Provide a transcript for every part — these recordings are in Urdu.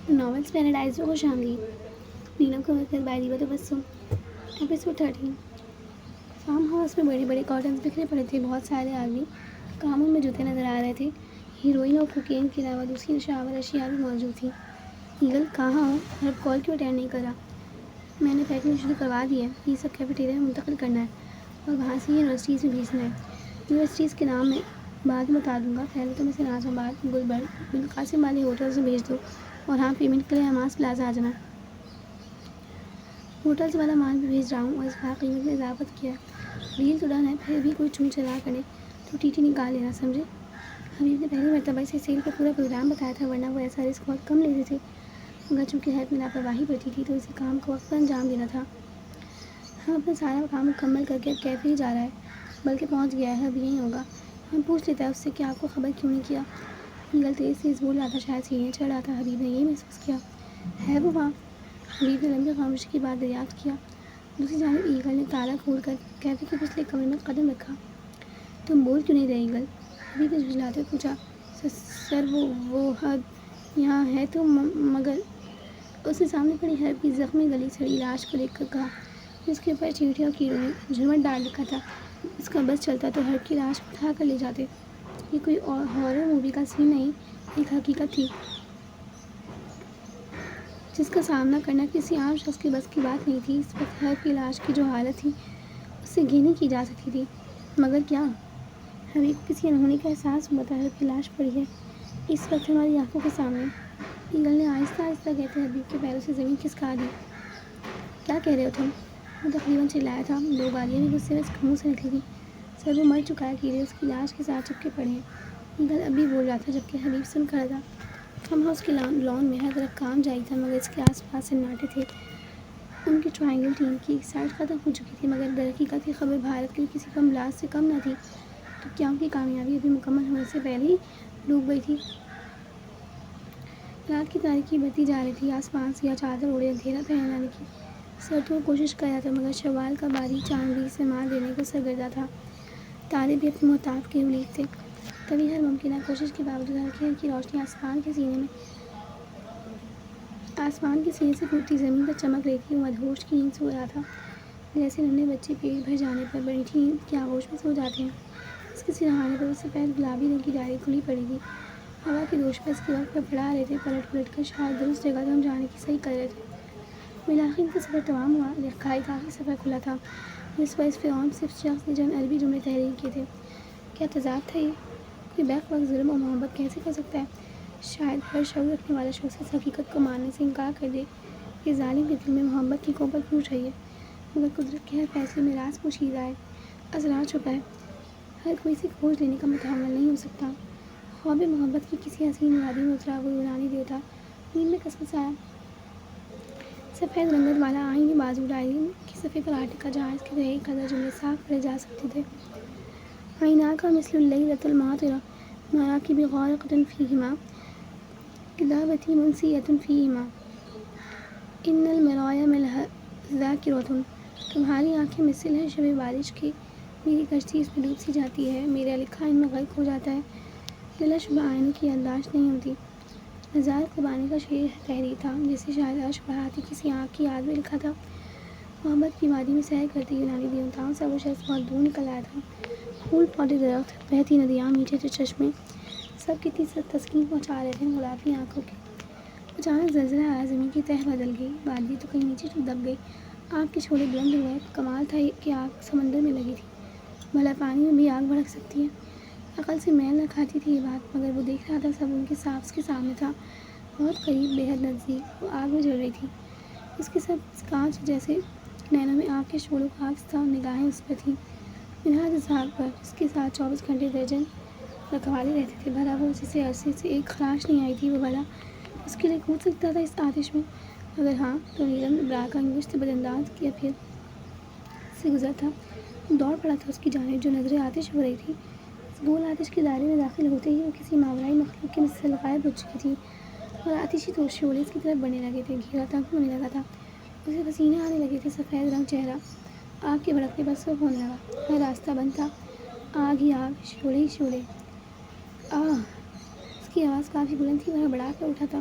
ناولس پیراڈائز میں خوش آمدید. نیلم کو مرکز by Tabassum. Episode 13. Farm house میں بڑے بڑے کارٹنز بکھرے پڑے تھے. بہت سارے آدمی کاموں میں جوتے نظر آ رہے تھے. ہیروئن اور کوکین کے علاوہ دوسری نشاور اشیاء بھی موجود تھیں. ایگل کہاں ہو؟ ہرب کال کیوں اٹینڈ نہیں کرا؟ میں نے پیکنگ شروع کروا دی ہے. یہ سب کیفیٹیریا میں منتقل کرنا ہے اور وہاں سے یونیورسٹیز میں بھیجنا ہے. یونیورسٹیز کے نام میں بعد میں بتا دوں گا. پہلے تو اسے ناظم آباد، گلبرگ، بن قاسم والے ہوٹلز میں بھیج دو اور ہاں، پیمنٹ کے لیے حماس پلازا آ جانا. ہوٹلز والا مال بھی بھیج رہا ہوں اور اس بار قیمت میں اضافت کیا ہے. ڈیل تو ڈن ہے. پھر بھی کوئی چون چلا کرے تو ٹی نکال لینا، سمجھے؟ حبیب نے پہلی مرتبہ اسے سیل کا پورا پروگرام بتایا تھا، ورنہ وہ ایسا رسک بہت کم لیتے تھے. مگر چونکہ ہیلپ میں لاپرواہی برتی تھی تو اسے کام کو وقت پر انجام دینا تھا. ہم اپنا سارا کام مکمل کر کے اب کیفے ہی جا رہا ہے، بلکہ پہنچ گیا ہے. اب یہیں ہوگا. ہم پوچھ لیتا ہے اس سے کہ آپ کو خبر کیوں نہیں کیا. ایگل تیز تیز بول رہا تھا. شاید سیڑھیاں چڑھ رہا تھا. حبیب نے یہی محسوس کیا ہے وہ وہاں. حبیب نے لمبی خاموشی کے بعد دریافت کیا. دوسری جانب ایگل نے تالا کھول کر کیفے کے پچھلے کمرے میں قدم رکھا. تم بول کیوں نہیں رہے ایگل؟ حبیب نے جھنجھلاتے ہوئے پوچھا. سر وہ ہرب یہاں ہے تو مگر اس نے سامنے پڑی ہرب کی زخمی گلی سڑی لاش کو دیکھ کر کہا، جس کے اوپر چیونٹیوں اور کیڑوں نے جھرمٹ ڈال رکھا تھا. اس کا بس چلتا تو ہرب کی لاش کو اٹھا کر لے جاتے. یہ کوئی ہارر مووی کا سین نہیں، ایک حقیقت تھی جس کا سامنا کرنا کسی عام شخص کے بس کی بات نہیں تھی. اس وقت ہرب کی لاش کی جو حالت تھی اس سے گھینی کی جا سکتی تھی. مگر کیا؟ حبیب کو کسی انہونی کا احساس ہوا تھا. ہرب کی لاش پڑی ہے اس وقت ہماری آنکھوں کے سامنے. ایگل نے آہستہ آہستہ کہتے حبیب کے پیروں سے زمین کھسکا دی. کیا کہہ رہے ہو تم؟ وہ تقریباً چلایا تھا. دو گالیاں بھی غصے میں اس کے منہ سے نکلی تھیں. سر وہ مر چکا ہے. کیڑے اس کی لاش کے ساتھ چپکے پڑے ہیں. ایگل اب بھی بول رہا تھا جبکہ حبیب سن کھڑا تھا. فارم ہاؤس کے لان میں ہر طرف کام جاری تھا، مگر اس کے آس پاس سناٹے تھے. ان کی ٹرائنگل ٹیم کی ایک سائٹ ختم ہو چکی تھی، مگر درحقیقت یہ خبر بھارت کے کسی بم بلاسٹ سے کم نہ تھی. تو کیا ان کی کامیابی ابھی مکمل ہونے سے پہلے ہی ڈوب گئی تھی؟ رات کی تاریکی بڑھتی جا رہی تھی. آسمان سے یا چادر اوڑھے اندھیرا پھیل جانے کی سر کوشش کر رہا تھا، مگر شوال کا باریک چاند بھی اسے مار دینے کو سرگرداں تھا. تارے بھی اپنے محتاط کے اولیغ تھے. تبھی ہر ممکنہ کوشش کے باوجود ہلکی ہلکی روشنی آسمان کے سینے سے ٹوٹتی زمین پر چمک رہی تھی. وہ مدہوش کی نیند سو رہا تھا، جیسے ننھے بچے پیٹ بھر جانے پر میٹھی نیند کی آغوش میں سو جاتے ہیں. اس کے سرہانے پر سفید گلابی رنگ کی ڈائری کھلی پڑی تھی. ہوا کے دوش پر اس کے وقت پڑپڑا رہے تھے. پلٹ پلٹ کر شاید درست جگہ تک جانے کی صحیح کر رہے تھے. بالآخر ان کا سفر تمام ہوا. لکھائی کا آخری صفحہ کھلا تھا جس پر اس فرعون صفر شخص نے چند عربی جملے تحریر کیے تھے. کیا تضاد تھا یہ! کوئی بیک وقت ظلم اور محبت کیسے کر سکتا ہے؟ شاید ہر شعور رکھنے والا شخص اس حقیقت کو ماننے سے انکار کر دے کہ ظالم کے دل میں محبت کی کوپل پھوٹ رہی ہے. مگر قدرت کے ہر فیصلے میں راز پوشیدہ ہے، اسرار چھپا ہے. ہر کوئی اسے کھوج لینے کا متحمل نہیں ہو سکتا. خواب محبت کی کسی حسین وادی میں اترا ہوا یونانی دیوتا نیند میں کس کس آیا. سفید رنگت والا آئینی بازو ڈائری کے صفحے پر آرٹیکا جہاں اس کے تحریر کردہ جملے صاف پڑھے جا سکتے تھے. عیناک مثل اللیلۃ الماطرۃ مراکب غارقۃ فیہما کتابتی منسیۃ فیہما ان المرایا ملھا ذاکرۃ. تمہاری آنکھیں مثل ہیں شب بارش کے، میری کشتی اس میں ڈوب سی جاتی ہے، میرا لکھا ان میں غرق ہو جاتا ہے. دل شبہ آئینوں کی یادداشت نہیں ہوتی. نزار قبانی کا شعر تحریر تھا جسے شاید اشک بہاتی کسی آنکھ کی یاد میں لکھا تھا. محبت کی وادی میں سیر کرتے یونانی دیوتاؤں سے وہ شخص بہت دور نکل آیا تھا. پھول پودے، درخت، بہتی ندیاں، میٹھے چشمے، سب کتنی تسکین پہنچا رہے تھے غلافی آنکھوں کی. اچانک زلزلہ آیا. زمین کی تہہ بدل گئی. بادلی تو کہیں نیچے دب گئی. آگ کے شعلے بلند ہوئے. کمال تھا کہ آگ سمندر میں لگی تھی. بھلا پانی میں بھی آگ بھڑک سکتی ہے؟ عقل سے میل نہ کھاتی تھی یہ بات، مگر وہ دیکھ رہا تھا. سب ان کے اس کے سامنے تھا، بہت قریب، بے حد نزدیک. وہ آگ میں جل رہی تھی. اس کے سب کانچ جیسے نینوں میں آگ کے شعلوں کا عکس تھا. نگاہیں اس پر تھیں، منہاج اسحاق پر، جس کے ساتھ 24 گھنٹے درجن رکھوالے رہتے تھے. بھلا وہ جسے عرصے سے ایک خراش نہیں آئی تھی، وہ بھلا اس کے لیے کود سکتا تھا اس آتش میں؟ اگر ہاں تو نیلم ابرار کا انگشت بدانداز کیا پھر سے گزر تھا. دوڑ پڑا تھا اس کی جانب جو نظریں آتش ہو رہی تھی. اس گول آتش کے دائرے میں داخل ہوتے ہی وہ کسی ماورائی مخلوق کی مثل غائب ہو چکی تھی اور آتشی شعلے اس کی طرف بڑھنے لگے تھے. گھیرا تنگ ہونے لگا تھا. اسے پسینے آنے لگے تھے. سفید رنگ چہرہ آگ کے بھڑکنے پر سرخ ہونے لگا. ہر راستہ بند تھا. آگ ہی آگ، شعلے ہی شعلے. آہ! اس کی آواز کافی بلند تھی اور ہڑبڑا کر اٹھا تھا.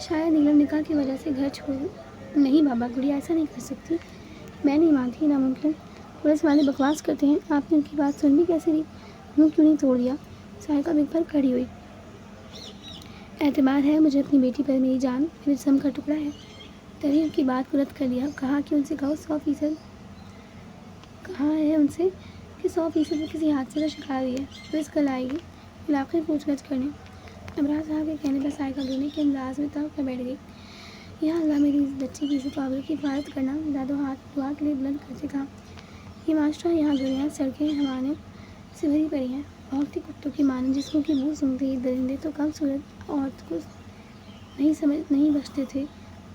شاید نیلم نکاح کی وجہ سے گھر چھوڑ. نہیں بابا، گڑیا ایسا نہیں کر سکتی. میں نہیں مانتی، ناممکن. پولیس والے بکواس کرتے ہیں. آپ نے ان کی بات سن بھی کیسے لی؟ منہ کیوں نہیں توڑ دیا؟ سائیکا بگ پر کھڑی ہوئی. اعتبار ہے مجھے اپنی بیٹی پر. میری جان میرے جسم کا ٹکڑا ہے. تبھی ان کی بات کو رد کر دیا. کہا کہ ان سے کہو 100%. کہا ہے ان سے کہ 100% وہ کسی حادثے کا شکار ہوئی ہے. پولیس کل آئے گی علاقے میں پوچھ گچھ کرنے. ابراز صاحب کے کہنے پر سائیکا رونے کے انداز میں تڑپ کر بیٹھ گئی. یا اللہ، میری اس بچی کی عزت و آبرو کی حفاظت کرنا. دادو ہاتھ دعا کے لیے بلند کرتے کہا. یہ معاشرہ، یہاں گلیاں سڑکیں حیوانوں سے بھری پڑی ہیں. بھونکتے کتوں کی مانند جسموں کی بو سونگھتے یہ درندے تو کم صورت عورت کو نہیں بخشتے تھے.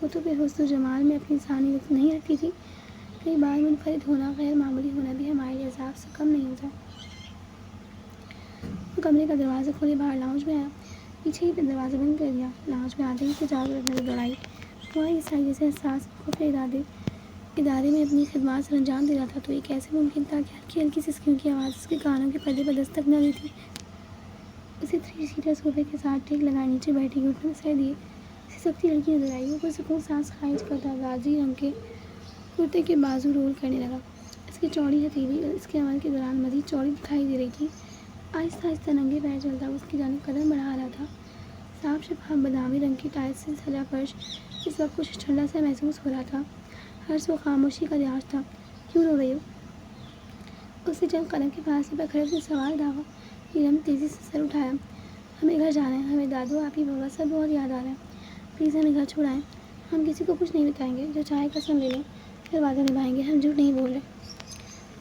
وہ تو پھر حسن و جمال میں اپنی انسانیت نہیں رکھتی تھی. کئی بار منفرد ہونا، غیر معمولی ہونا بھی ہمارے لیے عذاب سے کم نہیں ہوتا. وہ کمرے کا دروازہ کھولے باہر لاؤنج میں آیا. پیچھے ہی دروازہ بند کر دیا. لاؤنج میں آتے ہی اسے چاروں طرف نظر دوڑائی. وہ اس سائے جیسے حساس خفیہ ادارے میں اپنی خدمات سر انجام دے رہا تھا تو یہ کیسے ممکن تھا کہ ہلکی ہلکی سسکیوں کی آواز اس کے کانوں کے پردے پر دستک نہ دیتی. اسے 3 سیٹر صوفے کے ساتھ ٹیک لگائے نیچے بیٹھی گھٹنوں میں سر دیے اسے سکتی لڑکی نظر آئی. وہ پرسکون سانس کھینچ کر غازی رنگ کے کرتے کے بازو رول کرنے لگا. اس کی چوڑی ہتھیلی اس کے عمل کے دوران مزید چوڑی دکھائی دے رہی تھی. آہستہ آہستہ ننگے پیر چلتا وہ اس کی جانب قدم بڑھا رہا تھا. صاف شفاف بادامی رنگ کی ٹائلس سے سجا فرش اس وقت کچھ ٹھنڈا سا محسوس ہو رہا تھا. ہر سو خاموشی کا رواج تھا. کیوں رو رہی ہو؟ اس سے چند قدم کے فاصلے پر کھڑے اس نے سوال داغا. نیلم تیزی سے سر اٹھایا. ہمیں گھر جانا ہے. ہمیں دادو، آپ ہی بابا سب بہت یاد آ رہے ہیں. پلیز ہمیں گھر چھوڑائیں. ہم کسی کو کچھ نہیں بتائیں گے. جو چاہے قسم لے لیں. پھر وعدہ نبھائیں گے. ہم جھوٹ نہیں بول رہے.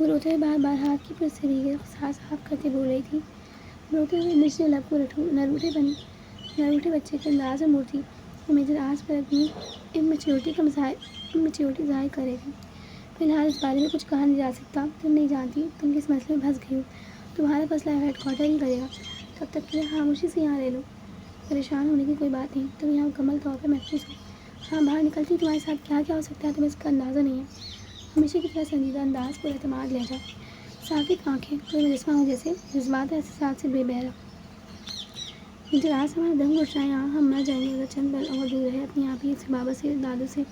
وہ روتے ہوئے بار بار ہاتھ کی پرس سے بھیگے خاص صاف کرتے بول رہی تھی. روتے ہوئے نچلے لب کو نہ روٹھے بچے کے انداز میں مڑتی. وہ میجر آج پر اپنی اممیچیورٹی ظاہر کر رہی تھی. فی الحال اس بارے میں کچھ کہا نہیں جا سکتا. تم نہیں جانتی تم کس مسئلے میں پھنس گئی ہو. تمہارا فیصلہ ہیڈ کوارٹر ہی کرے گا. تب تک کے لیے خاموشی سے یہاں رہ لو. پریشان ہونے کی کوئی بات نہیں. تم یہاں مکمل طور پر محفوظ ہو. ہاں، باہر نکلتی تمہارے ساتھ کیا کیا ہو سکتا ہے تمہیں اس کا اندازہ نہیں ہے. ہمیشہ کی طرح سنجیدہ انداز، پر اعتماد لہجہ، ساکت آنکھیں. کوئی مجسمہ ہو جیسے جذبات اور احساسات سے بے بہرا. میجر آج ہمارا دم گھٹ رہا ہے یہاں. ہم مر جائیں گے اگر چند پل اور دور رہے اپنی آپ ہی سے، بابا سے، دادو سے.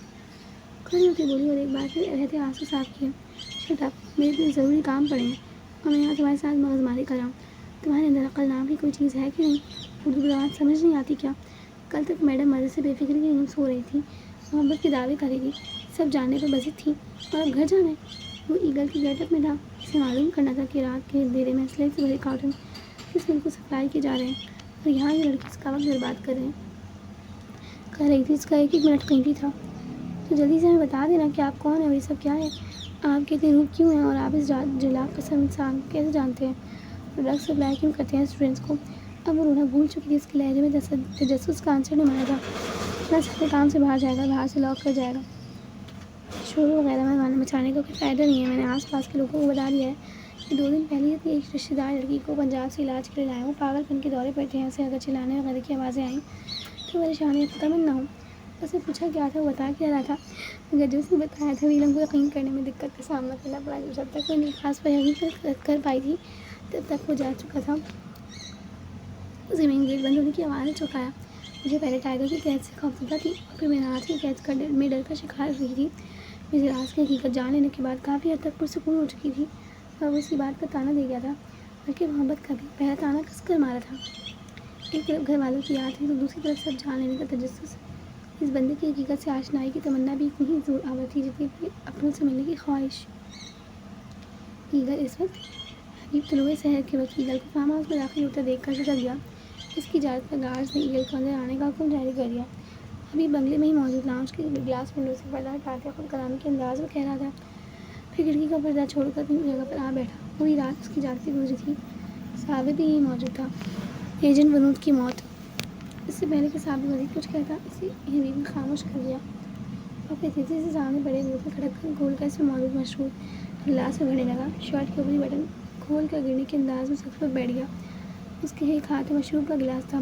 کھڑی ہوتی بولی اور ایک بار پھر رہتے آنسو صاف کیے. Shut up. میرے اتنے ضروری کام پڑے ہیں اور میں یہاں تمہارے ساتھ مغز ماری کر رہا ہوں. تمہارے اندر عقل نام کی کوئی چیز ہے کہ نہیں؟ اردو زبان سمجھ نہیں آتی کیا؟ کل تک میڈم مزے سے بے فکری کی نیند سو رہی تھی. محبت کے دعوے کرے گی. سب جاننے پر بزد تھی. اور اب گھر جانا ہے. وہ ایگل کی گیٹ اپ میں تھا. اسے معلوم کرنا تھا کہ رات کے اندھیرے میں اسلحے سے بھرے کارٹن کس ملک کو سپلائی کیے جا رہے ہیں اور یہاں یہ لڑکی اس کا وقت برباد کر رہی تھی. اس کا ایک ایک منٹ قیمتی تھا. تو جلدی سے ہمیں بتا دینا کہ آپ کون ہیں اور یہ سب کیا ہے. آپ کے اتنے روپ کیوں ہیں اور آپ اس جلا قسم انسان کو کیسے جانتے ہیں اور ڈرگ سپلائی کیوں کرتے ہیں اسٹوڈنٹس کو. اب وہ رونا بھول چکی تھی. اس کے لہجے میں تجسس کا عنصر نمایاں تھا. بس اپنے کام سے باہر جائے گا. باہر سے لاک کر جائے گا. شور وغیرہ میں مچانے کا کوئی فائدہ نہیں ہے. میں نے آس پاس کے لوگوں کو بتا دیا ہے کہ 2 دن پہلے اپنی ایک رشتہ دار لڑکی کو پنجاب سے علاج کے لیے لائے ہوں. پاگل پن کے دورے پر تھے. اسے اگر چلانے وغیرہ کی آوازیں آئیں تو پریشانی مکمل نہ ہو. اس نے پوچھا کیا تھا. وہ بتا کیا رہا تھا مگر جو اس نے بتایا تھا نیلم کو یقین کرنے میں دقت کا سامنا کرنا پڑا. جب تک وہ انہیں خاص پر یقین کر پائی تھی تب تک وہ جا چکا تھا. اسے مین گیٹ بند ہونے کی آواز نے چونکایا. مجھے پہلے ٹائیگر کی قید سے خوفزدہ تھی اور پھر میں رات کی قید میں ڈر کا شکار ہوئی تھی. میجر آج کی حقیقت جان لینے کے بعد کافی حد تک پرسکون ہو چکی تھی. اور وہ اسی بات کا تانا دے گیا تھا بلکہ محبت کا بھی. پہلا تانا کس کر مارا تھا. ایک طرف گھر والوں کی یاد تھی تو دوسری طرف سب جان لینے کا تجسس. اس بندے کی حقیقت سے آشنائی کی تمنا بھی اتنی ہی زور آور تھی جتنی اپنے اپنوں سے ملنے کی خواہش. ایگل اس وقت حبیب طلوع سحر کے وقت ایگل کو فارم ہاؤس میں داخل ہوتا دیکھ کر جھٹک گیا. اس کی اجازت پر گارڈز نے ایگل کو اندر آنے کا حکم جاری کر دیا. حبیب بنگلے میں ہی موجود لاؤنج کے گلاس ونڈو سے پردہ ہٹاتے خود کلامی کے انداز میں کہہ رہا تھا. پھر کھڑکی کا پردہ چھوڑ کر اپنی جگہ پر آ بیٹھا. پوری رات اس کی جاگتی گزری تھی. صابر بھی یہیں موجود تھا. ایجنٹ ونود کی موت. اس سے پہلے کہ صابر مزید کچھ کہتا اسے حبیب نے خاموش کر دیا اور پھر تیزی سے سامنے بڑے بوتل کھڑک کر گول کا اس میں موجود مشروب گلاس میں بھرنے لگا. شرٹ کے اوپری بٹن کھول کر گرنے کے انداز میں سقف پر بیٹھ گیا. اس کے ایک ہاتھ میں مشروب کا گلاس تھا.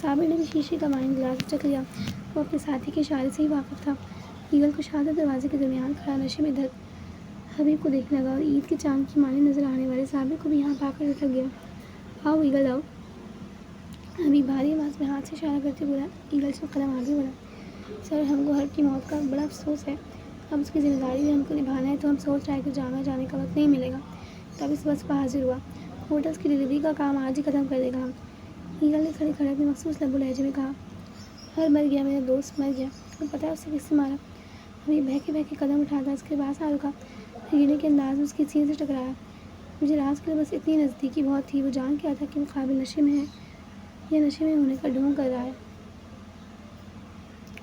صابر نے بھی شیشے کا وائن گلاس چکھ لیا. وہ اپنے ساتھی کے اشارے سے ہی واقف تھا. ایگل کو شادہ دروازے کے درمیان کھڑا نشے میں حبیب کو دیکھنے لگا اور عید کے چاند کی مانند نظر آنے والے صابر کو بھی یہاں پا کر جھٹک گیا. آؤ ایگل آؤ. ابھی بھاری آواز میں ہاتھ سے اشارہ کرتے بولا۔ ایگل سے قدم آگے بڑھا۔ سر، ہم کو ہر کی موت کا بڑا افسوس ہے، اب اس کی ذمہ داری بھی ہم کو نبھانا ہے، تو ہم سوچ رہے ہیں کہ جامعہ جانے کا وقت نہیں ملے گا۔ تب اس بس پر حاضر ہوا۔ ہوٹلس کی ڈلیوری کا کام آج ہی ختم کر دے گا ہم۔ ایگل نے کھڑی کھڑک میں مخصوص لب و لہجے میں کہا۔ ہر مر گیا، میرا دوست مر گیا۔ اور پتہ ہے اسے کس سے مارا؟ ابھی بہکے قدم اٹھاتا اس کے پاس آ رکا، گرنے کے انداز میں اس کی سینے سے ٹکرایا۔ مجھے راز کے لیے بس اتنی نزدیکی بہت تھی، وہ جان کیا تھا کہ وہ قابل نشے میں ہے یا نشے میں ہونے کا ڈھونگ کر رہا ہے۔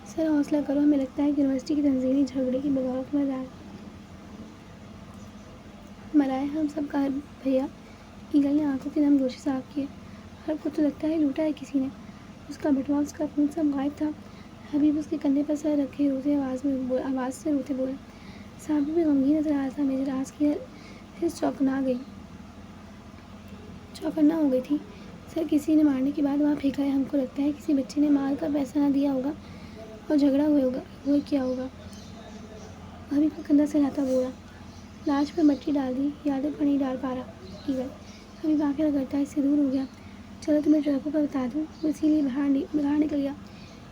سر حوصلہ کرو، ہمیں لگتا ہے کہ یونیورسٹی کی تنظیمی جھگڑے کی بغاوت مر رہا ہے۔ مرا ہے ہم سب کا بھیا۔ ایگل نے آنکھوں کی نم جوشی صاف کیے۔ ہر کو تو لگتا ہے لوٹا ہے کسی نے۔ اس کا بٹوا، اس کا خون سب غائب تھا۔ حبیب اس کے کندھے پر سر رکھے روتے آواز سے روتے بولا۔ صابر بھی غمگین نظر آ رہا تھا۔ میرے راز کی حس چوکننا ہو گئی تھی۔ سر، کسی نے مارنے کے بعد وہاں پھینکا ہے، ہم کو لگتا ہے کسی بچے نے مار کر پیسہ نہ دیا ہوگا اور جھگڑا ہوئے کیا ہوگا۔ حبیب کا کندھا سہلاتا بولا۔ لاش پر مٹی ڈال دی، یادوں پر نہیں ڈال پا رہا ایگل۔ حبیب آنکھیں رگڑتا اس سے دور ہو گیا۔ چلو تمہیں ٹرکوں کا بتا دوں۔ وہ اسی لیے باہر نکل گیا۔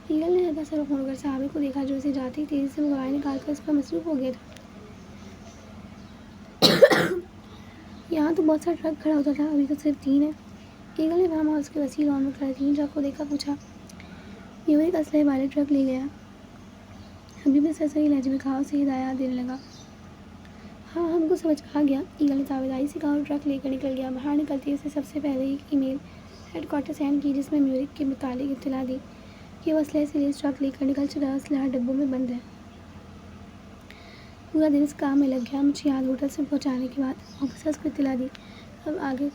ایگل نے ہلکا سا رخ موڑ کر صابر کو دیکھا جو اسے جاتے ہی تیزی سے وہ گواہی نکال کر اس پر مصروف ہو گیا تھا۔ یہاں تو بہت سا ٹرک کھڑا ہوتا تھا، ابھی تو صرف 3 ہے۔ ایگل نے فارم ہاؤس کے وسیع لان میں کھڑے 3 ٹرک کو دیکھا، پوچھا۔ یہ وہ ایک اسلحے والے ٹرک لے گیا؟ حبیب نے سرسری لہجے میں کہا، اسے ہدایات دینے لگا۔ ہاں، ہم کو سمجھ آ گیا، ایگل نے تاویداری سے کہا اور ٹرک لے کر نکل گیا۔ باہر نکلتے ہی اسے سب سے پہلے ایک ای میل ہیڈ کوارٹر سینڈ کی، جس میں میورک کے متعلق اطلاع دی کہ وہ اسلحے سے لیس ٹرک لے کر نکل چکا، اسلحہ ڈبوں میں بند ہے۔ پورا دن اس کام میں لگ گیا۔ مجھے یاد ہوٹل سے پہنچانے کے بعد آفیسرز کو اطلاع دی۔ اب آگے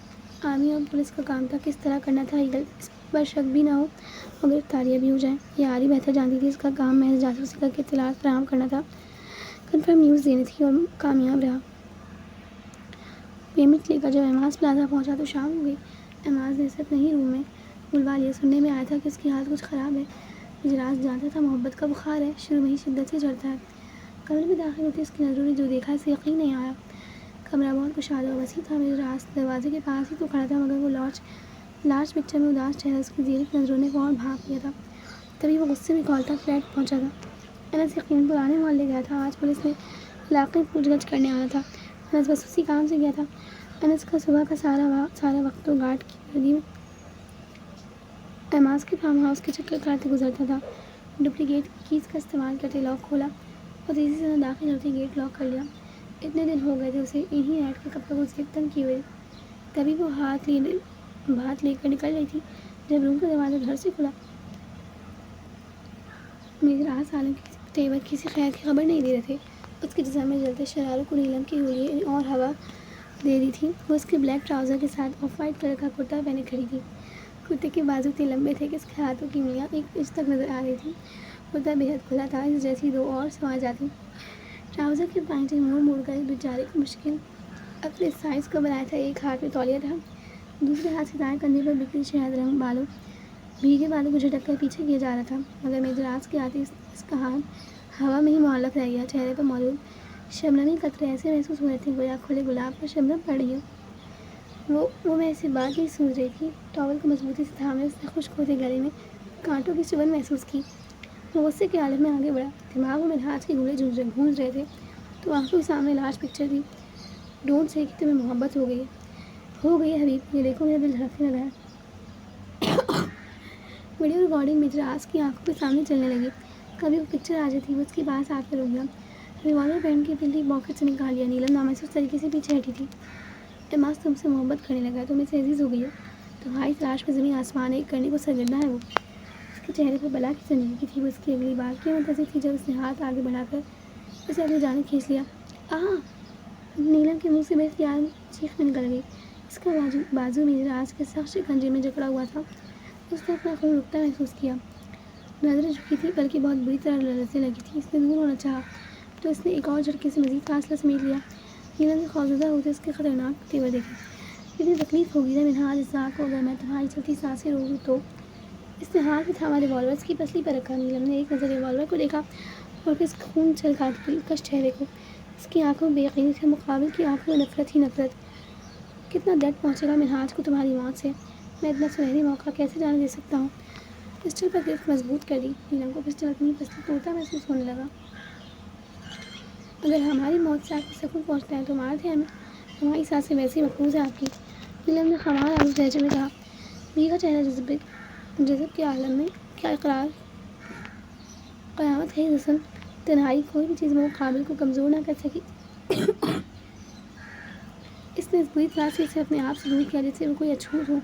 آرمی اور پولیس کا کام تھا، کس طرح کرنا تھا ایگل اس پر شک بھی نہ ہو اور گرفتاریاں بھی ہو جائیں، یہ آری بہتر جانتی تھی۔ اس کا کام محض جاسوسی کر کے اطلاعات فراہم کرنا تھا، کنفرم نیوز دینی تھی، اور کامیاب رہا۔ پیمنٹ لے کر جب ایماز پلازا پہنچا تو شام ہو گئی۔ ایماز نے عزت نہیں روم میں بلوا لیا۔ سننے میں آیا تھا کہ اس کی حالت کچھ خراب ہے۔ مجھے راز جانتا تھا محبت کا بخار ہے، شروع میں ہی شدت سے چڑھتا ہے۔ کمرے میں داخل ہوتے اس کی نظروں نے جو دیکھا اسے یقین نہیں آیا۔ کمرہ بہت کشادہ و وسیع تھا۔ میرے راز دروازے کے پاس ہی تو کھڑا تھا، مگر وہ لارج پکچر میں اداس چہرہ اس کی زیرک نظروں نے فوراً بھانپ لیا تھا۔ تبھی وہ غصے میں کھولتا فلیٹ پہنچا تھا۔ انس یقیناً پرانے محلے گیا تھا، آج پولیس نے علاقے میں پوچھ گچھ کرنے آنا تھا۔ انس بس اسی کام سے گیا تھا۔ انس کا صبح کا سارا وقت تو گارڈ کی وردی میں ایماز کے فارم ہاؤس کے چکر کاٹتے گزرتا تھا۔ ڈپلیکیٹ کیز کا استعمال کرتے لاک کھولا اور تیزی سے داخل ہوتے گیٹ لاک کر لیا۔ اتنے دن ہو گئے تھے اسے انہی نیٹ کے کپڑوں کو زیب تنگ کیے ہوئے۔ تبھی وہ بھات لے کر نکل رہی تھی جب روم کا دروازہ گھر سے کھلا۔ میرے راز عالم کے تیور کسی خیر کی خبر نہیں دے رہے تھے۔ اس کے جسم میں جلتے شراروں کو نیلم کی گولیاں اور ہوا دے رہی تھی۔ وہ اس کے بلیک ٹراؤزر کے ساتھ آف وائٹ کلر کا کرتا پہنے کھڑی تھی۔ کرتے کے بازو اتنے لمبے تھے کہ اس کے ہاتھوں کی انگلیاں 1 انچ تک نظر آ رہی تھیں۔ کرتا بے حد کھلا تھا، اس جیسی 2 اور سما جاتی۔ ٹراؤزر کے پائنٹیں موڑ کر بیچارے کو مشکل اپنے سائز کا بنایا تھا۔ ایک ہاتھ میں تولیہ تھا، دوسرے ہاتھ سے دائیں کندھے پر بکھری شہد رنگ بھیگے بالوں کو جھٹک کر پیچھے کیا جا رہا تھا، مگر میرے راز کے آتے اس کا ہاتھ ہوا میں ہی معلق رہ گیا۔ چہرے پر موجود شبنمی قطرے ایسے محسوس ہو رہے تھے گویا کھلے گلاب پر شبنم پڑ رہی ہو۔ وہ میں اسے بات نہیں سوچ رہی تھی۔ ٹاول کو مضبوطی سے تھامے اس نے خشک ہوتے گلے میں کانٹوں کی چبھن محسوس کی۔ وہ غصے کے عالم میں آگے بڑھا۔ دماغ میں دھاج کے گولے گونج رہے تھے تو آنکھوں کے سامنے لارج پکچر تھی۔ ڈونٹ سے کہ تمہیں محبت ہو گئی ہے حبیب، یہ دیکھو میرا دل دھڑکنے لگا ہے۔ ویڈیو ریکارڈنگ میرے راز کی آنکھوں کے سامنے چلنے لگی۔ کبھی وہ پکچر آ جاتی، وہ اس کے پاس آ کر رک گیا، ریوالور پینٹ کے پنڈی پاکٹ سے نکال لیا۔ نیلم نامحسوس طریقے سے پیچھے ہٹی تھی۔ ایماز تم سے محبت کرنے لگا ہے، تم اسے عزیز ہو گئی ہو، تمہاری تلاش میں زمین آسمان ایک کرنے کو سرگرداں ہے وہ۔ اس کے چہرے پر بلا کی سنجیدگی تھی۔ وہ اس کی اگلی بات کے منتظر تھی جب اس نے ہاتھ آگے بڑھا کر اسے اپنی جانب کھینچ لیا۔ نیلم کے منہ سے بے اختیار چیخ نکل گئی۔ اس کا بازو میرے راز کے سخت شکنجے میں جکڑا ہوا تھا۔ اس نے اپنا خون رکتا محسوس کیا، نظریں جھکی تھی بلکہ بہت بری طرح لرزنے لگی تھی۔ اس نے دور ہونا چاہا تو اس نے ایک اور جھٹکے سے مزید فاصلہ سمیٹ لیا۔ نیلم نے خوفزدہ ہوتے اس کے خطرناک تیور دیکھے۔ کتنی تکلیف ہوگی نا منہاج اسحاق کو اگر میں تمہاری چلتی سانسیں روکوں تو۔ اس نے ہاتھ میں تھاما ریوالور اس کی پسلی پر رکھا۔ نیلم نے ایک نظر ریوالور کو دیکھا اور پھر اس خون چھلکاتے دلکش چہرے کو۔ اس کی آنکھوں میں بے یقینی تھی، مقابل کی آنکھوں میں نفرت ہی نفرت۔ کتنا درد پہنچے گا منہاج کو تمہاری موت سے، میں اتنا سنہری موقع کیسے جانے دے سکتا ہوں؟ پسٹل پر گرفت مضبوط کر دی۔ نیلم کو پسٹل اپنی پستی توڑتا محسوس ہونے لگا۔ اگر ہماری موت سے آپ کو سکون پہنچتا ہے تو مار دیں ہمیں، ہماری سانسیں ویسے ہی محفوظ ہیں آپ کی۔ نیلم نے خمار آلود لہجے میں کہا۔ بی کا چہرہ جذب کے عالم میں کیا اقرار، قیامت ہے حسن، تنہائی کوئی بھی چیز مقابل کو کمزور نہ کر سکی۔ اس نے اس بری طرح سے اسے اپنے آپ سے دور کیا جیسے وہ کوئی اچھوت ہو۔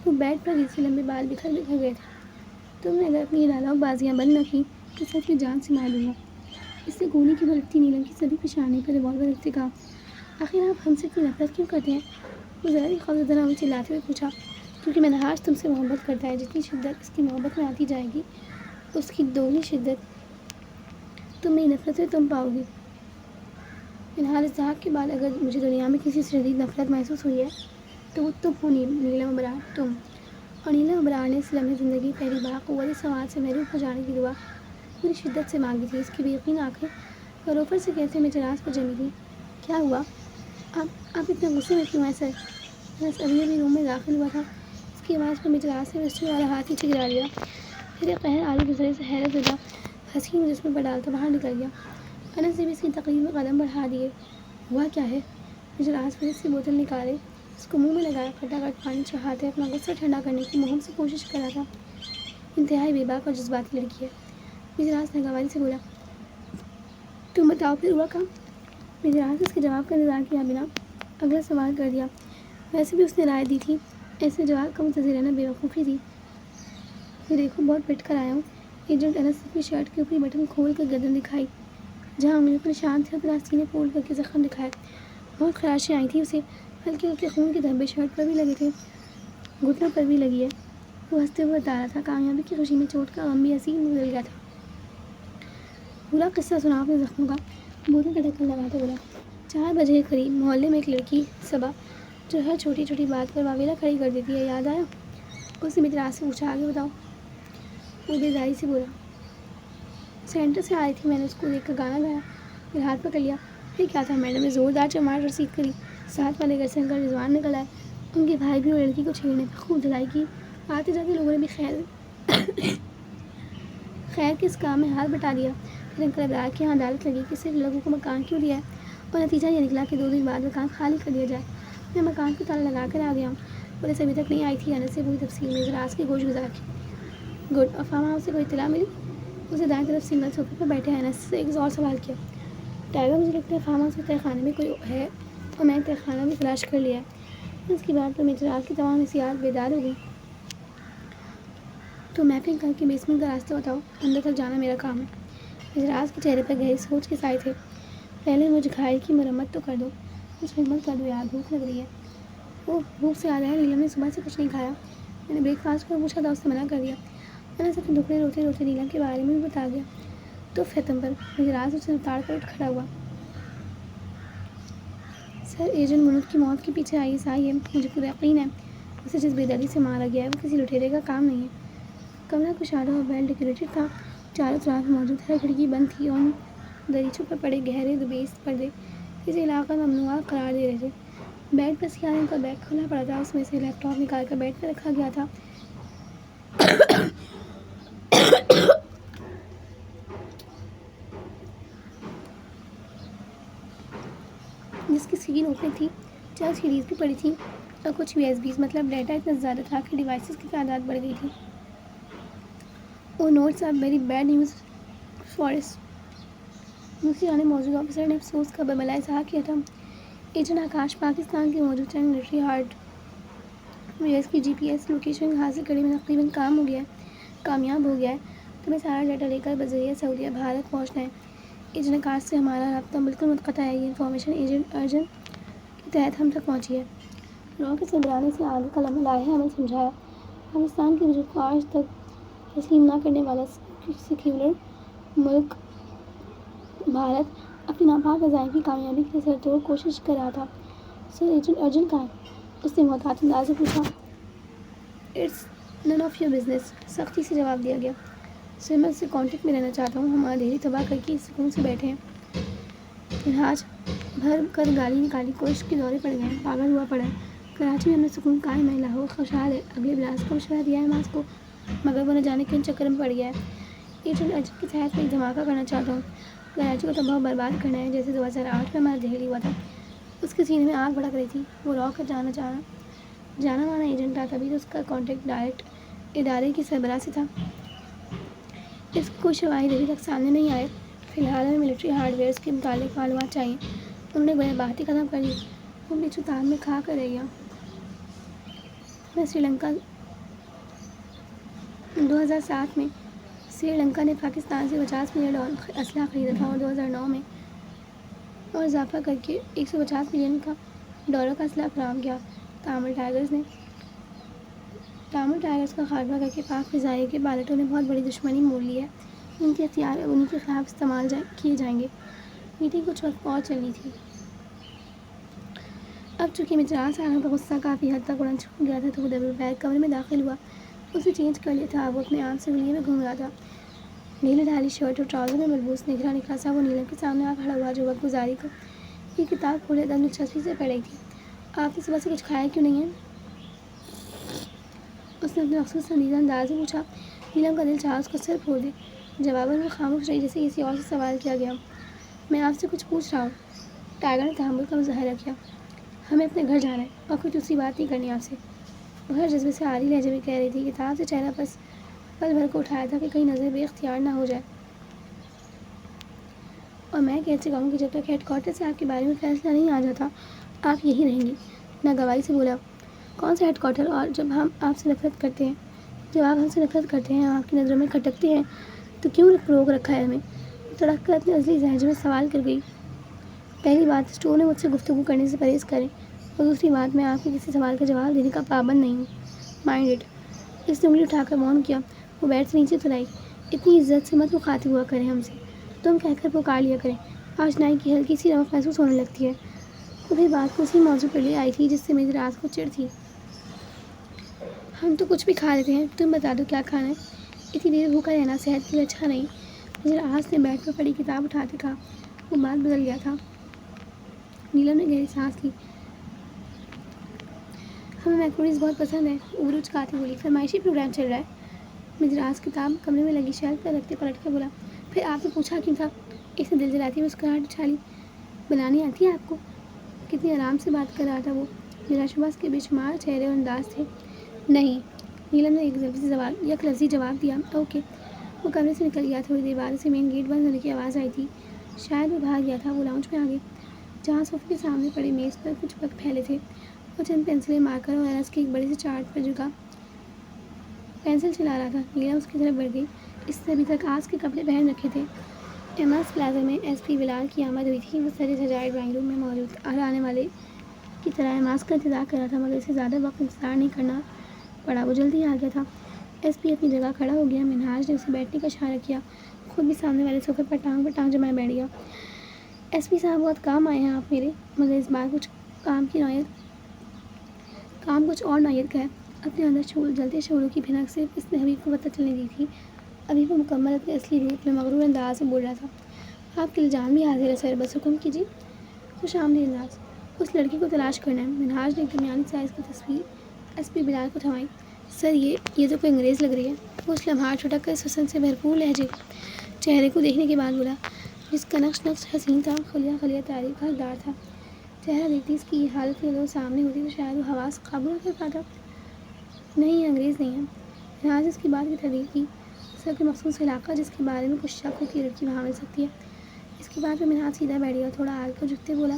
وہ بیڈ پر گئی، لمبے بال بکھر گئے تھے۔ تم نے اگر اپنی یہ ڈائلاگ بازیاں بند نہ کی تو سچ میں جان سے مار دوں گا۔ اس سے گونی کی بھلکتی نیلم کی سبھی پیشانی پر ریوالور رکھتے کہا۔ آخر آپ ہم سے اتنی نفرت کیوں کرتے ہیں؟ وہ ذرا بھی خوفزدہ نہ چلاتے ہوئے پوچھا۔ کیونکہ منہاج تم سے محبت کرتا ہے، جتنی شدت اس کی محبت میں آتی جائے گی اس کی دوگنی شدت تم میں نفرت سے تم پاؤ گی۔ منہاج اضطراب کے بعد اگر مجھے دنیا میں کسی سے شدید نفرت محسوس ہوئی ہے تو وہ تم ہو نیلم ابرار، تم۔ اور نیلم ابرار نے اس لمحے زندگی پہلی بار قوت سماعت سے محروم ہو جانے کی دعا پوری شدت سے مانگی تھی۔ اس کی بے یقین آنکھیں غضب سے کیسے میچراس پر جمی تھیں۔ کیا ہوا؟ آپ اتنے غصے میں کیوں ہیں سر؟ انس ابھی روم میں داخل ہوا تھا۔ اس کی آواز پر میچراس نے رسٹر والا ہاتھ نیچے گرا لیا، پھر ایک قہر آلود نظرے سے حیرت زدہ حسین جسم پر ڈالتا باہر نکل گیا۔ انس نے بھی اس کی تقریر میں قدم بڑھا دیے۔ ہوا کیا ہے؟ میچراس فریج سے بوتل نکالے اس کو منہ میں لگایا، کھٹاکھٹ پانی چڑھاتے اپنا غصہ ٹھنڈا کرنے کی مہم سے کوشش کر رہا تھا۔ انتہائی بے باک اور جذباتی لڑکی ہے، میچراس ناگواری سے بولا۔ تم بتاؤ پھر ہوا کام؟ میچراس نے اس کے جواب کا انتظار کیا بنا اگلا سوال کر دیا۔ ویسے بھی اس نے رائے دی تھی، ایسے جواب کا منتظر رہنا بے وقوفی تھی۔ یہ دیکھو بہت پٹ کر آیا ہوں۔ ایجنٹ انس نے اپنی شرٹ کے اوپری بٹن کھول کر گردن دکھائی، جہاں انگلیوں پر نشان تھے، اور سینے پھول کر کے زخم دکھائے۔ بہت خراشیں آئی تھیں اسے، ہلکے ہلکے خون کے دھبے شرٹ پر بھی لگے تھے، گھٹنوں پر بھی لگی ہے۔ وہ ہنستے ہوئے بتا رہا تھا، کامیابی کی خوشی میں چوٹ کا غم بھی حسین میں بدل گیا تھا۔ پورا قصہ سناؤ اپنے زخموں کا، بوتل کا ڈھکن لگاتے بولا۔ 4 بجے کے قریب محلے میں ایک لڑکی صبا جو ہر چھوٹی چھوٹی بات پر واویلا کھڑی کر دیتی ہے، یاد آیا؟ اس نے میچراس سے پوچھا۔ آگے بتاؤ، وہ بیزاری سے بولا۔ سینٹر سے آ رہی تھی، میں نے اس کو دیکھ کر گانا گایا، پھر ہاتھ پکڑ لیا۔ پھر کیا تھا؟ میڈم نے زوردار چماٹ رسید کری۔ ساتھ والے گھر سے انکل رضوان نکل آئے، ان کے بھائی بھی وہ لڑکی کو چھیڑنے پر خوب دھلائی کی۔ آتے جاتے لوگوں نے بھی خیر کے اس کام میں ہاتھ بٹا لیا۔ پھر انکل ابرار کے یہاں عدالت لگی کہ صرف لوگوں کو مکان کیوں دیا ہے، اور نتیجہ یہ نکلا کہ 2 دن بعد مکان خالی کر دیا جائے۔ میں مکان کو تالا لگا کر آ گیا ہوں، پولیس ابھی تک نہیں آئی تھی۔ انس سے پوری تفصیل میں ذراس کی گوش گزار کی۔ گڈ، اور فارم ہاؤس سے کوئی اطلاع ملی؟ اسے دائیں طرف سنگل صوفے پر بیٹھے انس سے ایک اور سوال کیا۔ ٹائگر، مجھے لگتا ہے فارم ہاؤس کے تہہ خانے میں کوئی ہے، اور میں نے تہہ خانہ بھی تلاش کر لیا ہے۔ اس کی بات پر میچراس کی تمام حسیات بیدار ہو گئی۔ تو میپنگ کر کے بیسمنٹ کا راستہ بتاؤ، اندر تک جانا میرا کام ہے۔ میچراس کے چہرے پر گہری سوچ کے سائے تھے۔ پہلے مجھے گھائل کی مرمت تو کر دو، کچھ خدمت کر دو یار، بھوک لگ رہی ہے۔ وہ بھوک سے آیا ہے، نیلم نے صبح سے کچھ نہیں کھایا، میں نے بریک فاسٹ کو پوچھا تھا، اس نے منع کر دیا۔ انس اپنے ٹکڑے روتے روتے نیلم کے بارے میں بھی بتا گیا۔ تو ہے تم پر۔ میچراس اسے اتار کر اٹھ کھڑا ہوا۔ سر، ایجنٹ منت کی موت کے پیچھے آئی سائی ہے، مجھے پورا یقین ہے اسے جس بے دردی سے مارا گیا ہے وہ کسی لٹیرے کا کام نہیں ہے۔ کمرہ کشادہ اور ویل ڈیکوریٹڈ تھا، چاروں طرف موجود ہر کھڑکی بند تھی، اور دریچوں پر پڑے گہرے دبیز پردے اسے علاقہ ممنوعہ قرار دے رہے تھے۔ بیڈ پر سیاہ رنگ کا بیگ کھلا پڑا تھا، اس میں سے لیپ ٹاپ نکال کر بیڈ پر رکھا گیا تھا، جس کی اسکرین اوپن تھی، چند سیریز بھی پڑی تھیں، اور کچھ USBs، مطلب ڈیٹا اتنا زیادہ تھا کہ ڈیوائسز کی تعداد بڑھ گئی تھی۔ Oh notes are very bad news for us. دوسری جانب موجودہ آفیسر نے افسوس کا برملا اظہار کیا تھا۔ ایجنٹ آکاش پاکستان کے موجود ترین ملٹری ہارڈ ویئرز کی GPS لوکیشن حاصل کرنے میں تقریباً کامیاب ہو گیا ہے۔ تمہیں سارا ڈیٹا لے کر بذریعہ سعودیہ بھارت پہنچنا ہے۔ ایجنٹ آکاش سے ہمارا رابطہ بالکل منقطع ہے، یہ انفارمیشن ایجنٹ ارجن کے تحت ہم تک پہنچی ہے۔ رو کے سربراہ نے اسے آگے کا لائحہ عمل سمجھایا۔ پاکستان کے وجود کو آج تک تسلیم نہ کرنے والا سیکولر ملک بھارت اپنی ناپاک عزائم کی کامیابی کے لیے سرتوڑ کوشش کر رہا تھا۔ سر، ایجنٹ ارجن کہاں ہے؟ اس نے محتاط انداز سے پوچھا۔ It's none of your business, سختی سے جواب دیا گیا۔ سر، میں اس سے کانٹیکٹ میں رہنا چاہتا ہوں، ہم اندھیری تباہ کر کے سکون سے بیٹھے ہیں۔ منہاج بھر کر گالی نکالی، کوشش کے دورے پڑ گئے ہیں، پاگل ہوا پڑا ہے۔ کراچی میں ہم نے سکون قائم ہے، لاہور خوشحال ہے، اگلے بلاس کا مشورہ دیا ہے ماس کو، مگر وہ نہ جانے کن چکر میں پڑ گیا ہے۔ ایجنٹ اجب کے تحت میں ایک دھماکہ کرنا چاہتا ہوں، کراچی کو تباہ و برباد کرنا ہے، جیسے 2008 میں ہمارا دہلی ہوا تھا۔ اس کے سینے میں آگ بھڑک رہی تھی۔ وہ را کا جانا مانا ایجنٹ تھا، تبھی تو اس کا کانٹیکٹ ڈائریکٹ ادارے کی سربراہ سے تھا۔ اس کی کوئی شواہد ابھی تک سامنے نہیں آئے۔ فی الحال ہمیں ملٹری ہارڈ ویئرز کے متعلق معلومات چاہیے۔ انہوں نے گویا بات ہی ختم کر دی۔ وہ اپنی چوتان میں کھا کر رہ گیا۔ میں سری لنکا 2007 میں سری لنکا نے پاکستان سے 50 ملین ڈالر اسلحہ خریدا تھا اور 2009 میں اور اضافہ کر کے 150 ملین ڈالر کا اسلحہ فراہم کیا۔ تامل ٹائگرز کا خاتمہ کر کے پاک فضائیہ کے پائلٹوں نے بہت بڑی دشمنی مول لی ہے۔ ان کے ہتھیار اب انہی کے خلاف استعمال کیے جائیں گے۔ میٹنگ کچھ وقت اور چلنی تھی۔ اب چونکہ مجراس عالم کا غصہ کافی حد تک اڑن چھوڑ گیا تھا تو وہ دوپہر کمرے میں داخل ہوا۔ اسے چینج کر لیا تھا، وہ اپنے آپ سے گلیے میں گھوم رہا تھا۔ نیلے ڈھالی شرٹ اور ٹراؤزر میں ملبوس نکھرا سا وہ نیلم کے سامنے آ کھڑا ہوا، جو وقت گزاری کو ایک کتاب کھولے دم دلچسپی سے پڑھ رہی تھی۔ آپ نے صبح سے کچھ کھایا کیوں نہیں ہے؟ اس نے اپنے مخصوص سنجیدہ انداز میں پوچھا۔ نیلم کا دل چاہا اس کو سر پھوڑ دے۔ جواباً وہ خاموش رہی جیسے کسی اور سے سوال کیا گیا۔ میں آپ سے کچھ پوچھ رہا ہوں۔ ٹائگر نے تحمل کا مظاہرہ کیا۔ ہمیں اپنے گھر جانا ہے اور کوئی دوسری بات نہیں کرنی آپ سے، وہ ہر جذبے سے عالی لہجے میں کہہ رہی تھی۔ کتاب سے چہرہ بس پل بھر کو اٹھایا تھا کہ کہیں نظر بے اختیار نہ ہو جائے۔ اور میں کہہ چکا ہوں کہ جب تک ہیڈ کوارٹر سے آپ کے بارے میں فیصلہ نہیں آ جاتا آپ یہی رہیں گی۔ ناگواری سے بولا۔ کون سا ہیڈ کوارٹر؟ اور جب ہم آپ سے نفرت کرتے ہیں، جب آپ ہم سے نفرت کرتے ہیں، آپ کی نظروں میں کھٹکتے ہیں تو کیوں روک رکھا ہے ہمیں؟ وہ تڑک کر اپنے اصلی لہجے میں سوال کر گئی۔ پہلی بات، اسٹور نے مجھ سے گفتگو کرنے سے پرہیز کریں، اور دوسری بات، میں آپ کے کسی سوال کا جواب دینے کا پابند نہیں ہوں۔ Mind it. اس نے انگلی اٹھا کر وارن کیا۔ وہ بیڈ سے نیچے اتر آئی۔ اتنی عزت سے مت مخاطب ہوا کریں ہم سے، تم کہہ کر پکار لیا کریں۔ آشنائی کی ہلکی سی رونق محسوس ہونے لگتی ہے۔ وہ بھی بات کو اسی موضوع پر لے آئی تھی جس سے میری رات کو چڑ تھی۔ ہم تو کچھ بھی کھا لیتے ہیں، تم بتا دو کیا کھانا ہے؟ اتنی دیر بھوکا رہنا صحت کے لیے اچھا نہیں۔ مجراس نے بیڈ پر پڑی کتاب اٹھاتے کہا۔ وہ بات بدل گیا تھا۔ نیلم نے گہری سانس لی۔ ہمیں میکرونیز بہت پسند ہے، ابرو چکاتی بولی۔ فرمائشی پروگرام چل رہا ہے؟ مجراس کتاب کمرے میں لگی شیلف پر رکھتے پلٹ کر بولا۔ پھر آپ نے پوچھا کیوں تھا؟ اس نے دل جلاتی مسکراہٹ اچھالی۔ بنانی آتی ہے آپ کو؟ کتنی آرام سے بات کر رہا تھا وہ، بلا شبہ اس کے بے شمار چہرے اور انداز تھے۔ نہیں، نیلم نے یک لفظی جواب دیا۔ اوکے۔ وہ کمرے سے نکل گیا۔ تھوڑی دیر بعد اسے مین گیٹ بند ہونے کی آواز آئی تھی۔ شاید وہ بھاگ گیا تھا۔ وہ لاؤنج میں آ گیا، جہاں صوفے کے سامنے پڑے میز پر کچھ بک پھیلے تھے۔ وہ چند پنسلیں، مارکر اور ایرس کے ایک بڑے سے چارٹ پر جگہ پینسل چلا رہا تھا۔ نیلم اس کی طرف بڑھ گئی۔ اس نے ابھی تک آج کے کپڑے پہن رکھے تھے۔ ایماس پلازا میں ایس پی بلال کی آمد ہوئی تھی۔ وہ سجے سجائے ڈرائنگ روم میں موجود ہر آنے والے کی طرح ایماس کا انتظار کر رہا تھا، مگر اسے زیادہ وقت انتظار نہیں کرنا پڑا۔ وہ جلدی آ گیا تھا۔ ایس پی اپنی جگہ کھڑا ہو گیا۔ منہاج نے اسے بیٹھنے کا اشارہ کیا۔ خود بھی سامنے والے صوفے پر ٹانگ جمائے بیٹھ گیا۔ ایس پی صاحب، بہت کام آئے ہیں آپ میرے، مگر اس بار کام کچھ اور نوعیت کا ہے۔ اپنے اندر جلتے شعلوں کی بھنک سے اس نے حبیب کو پتہ چلنے دی تھی۔ ابھی وہ مکمل اپنے اصلی روپ میں مغرور انداز میں بول رہا تھا۔ آپ کے الجام بھی حاضر ہے سر، بس حکم کیجیے۔ خوش آمدید انداز۔ اس لڑکی کو تلاش کرنا ہے۔ منہاج نے ایک درمیانی سائز کی تصویر ایس پی بلال کو تھمائی۔ سر یہ تو کوئی انگریز لگ رہی ہے، وہ اس لمحات چھٹک کر اس حسن سے بھرپور لہجے چہرے کو دیکھنے کے بعد بولا، جس کا نقش حسین تھا، خلیہ خلیہ تعریف کا حقدار تھا۔ چہرہ دیکھتی اس کی یہ حالت کہ اگر وہ سامنے ہوتی تو شاید وہ حواس قابو نہ کر پاتا۔ نہیں، یہ انگریز نہیں ہے۔ منہاج نے اس کی بات کی تردید کی۔ سر، کوئی مخصوص علاقہ جس کے بارے میں کچھ شک ہو کہ یہ لڑکی وہاں مل سکتی ہے؟ اس کی بات پہ منہاج سیدھا بیٹھ گیا اور تھوڑا آگے کو جھکتے بولا،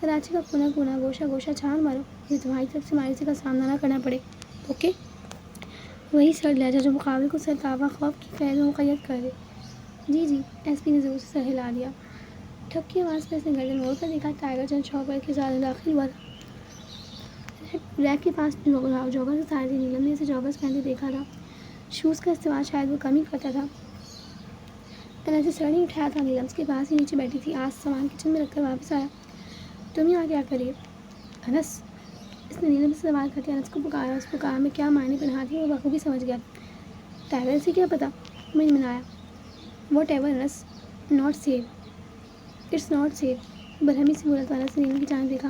کراچی کا کونا کونا، گوشہ گوشہ چھان مارو، مجھے تمہاری طرف سے مایوسی کا سامنا نہ کرنا پڑے۔ اوکے؟ وہی سرد لہجہ جو مقابل کو سرتابہ خوف کی قید میں مقید کر دے۔ جی جی، ایس پی نے زور سے سر ہلا دیا۔ ٹھپ کی آواز پر اس نے گردن موڑ کر دیکھا۔ ٹائگر چند شاپر کے ساتھ داخل ہوا تھا۔ ریک کے پاس جوگرز اتارے تھے۔ نیلم نے اسے جوگرز پہنتے دیکھا تھا۔ شوز کا استعمال شاید وہ کم ہی کرتا تھا۔ میں نے اسے سر نہیں اٹھایا تھا۔ نیلم اس کے پاس ہی نیچے بیٹھی تھی۔ آج سامان کچن میں رکھ کر واپس آیا۔ تم یہاں کیا کر رہی ہو؟ انس، اس نے نیلم سے سوال کرتے انس کو پکارا۔ اس پکار میں کیا معنی پنہا تھی وہ بخوبی سمجھ گیا۔ ٹائگر سے کیا پتا؟ میں نے منایا۔ Whatever once, not safe, it's not safe. برہمی سے بولا تو انس نے نیلم کی جانب دیکھا۔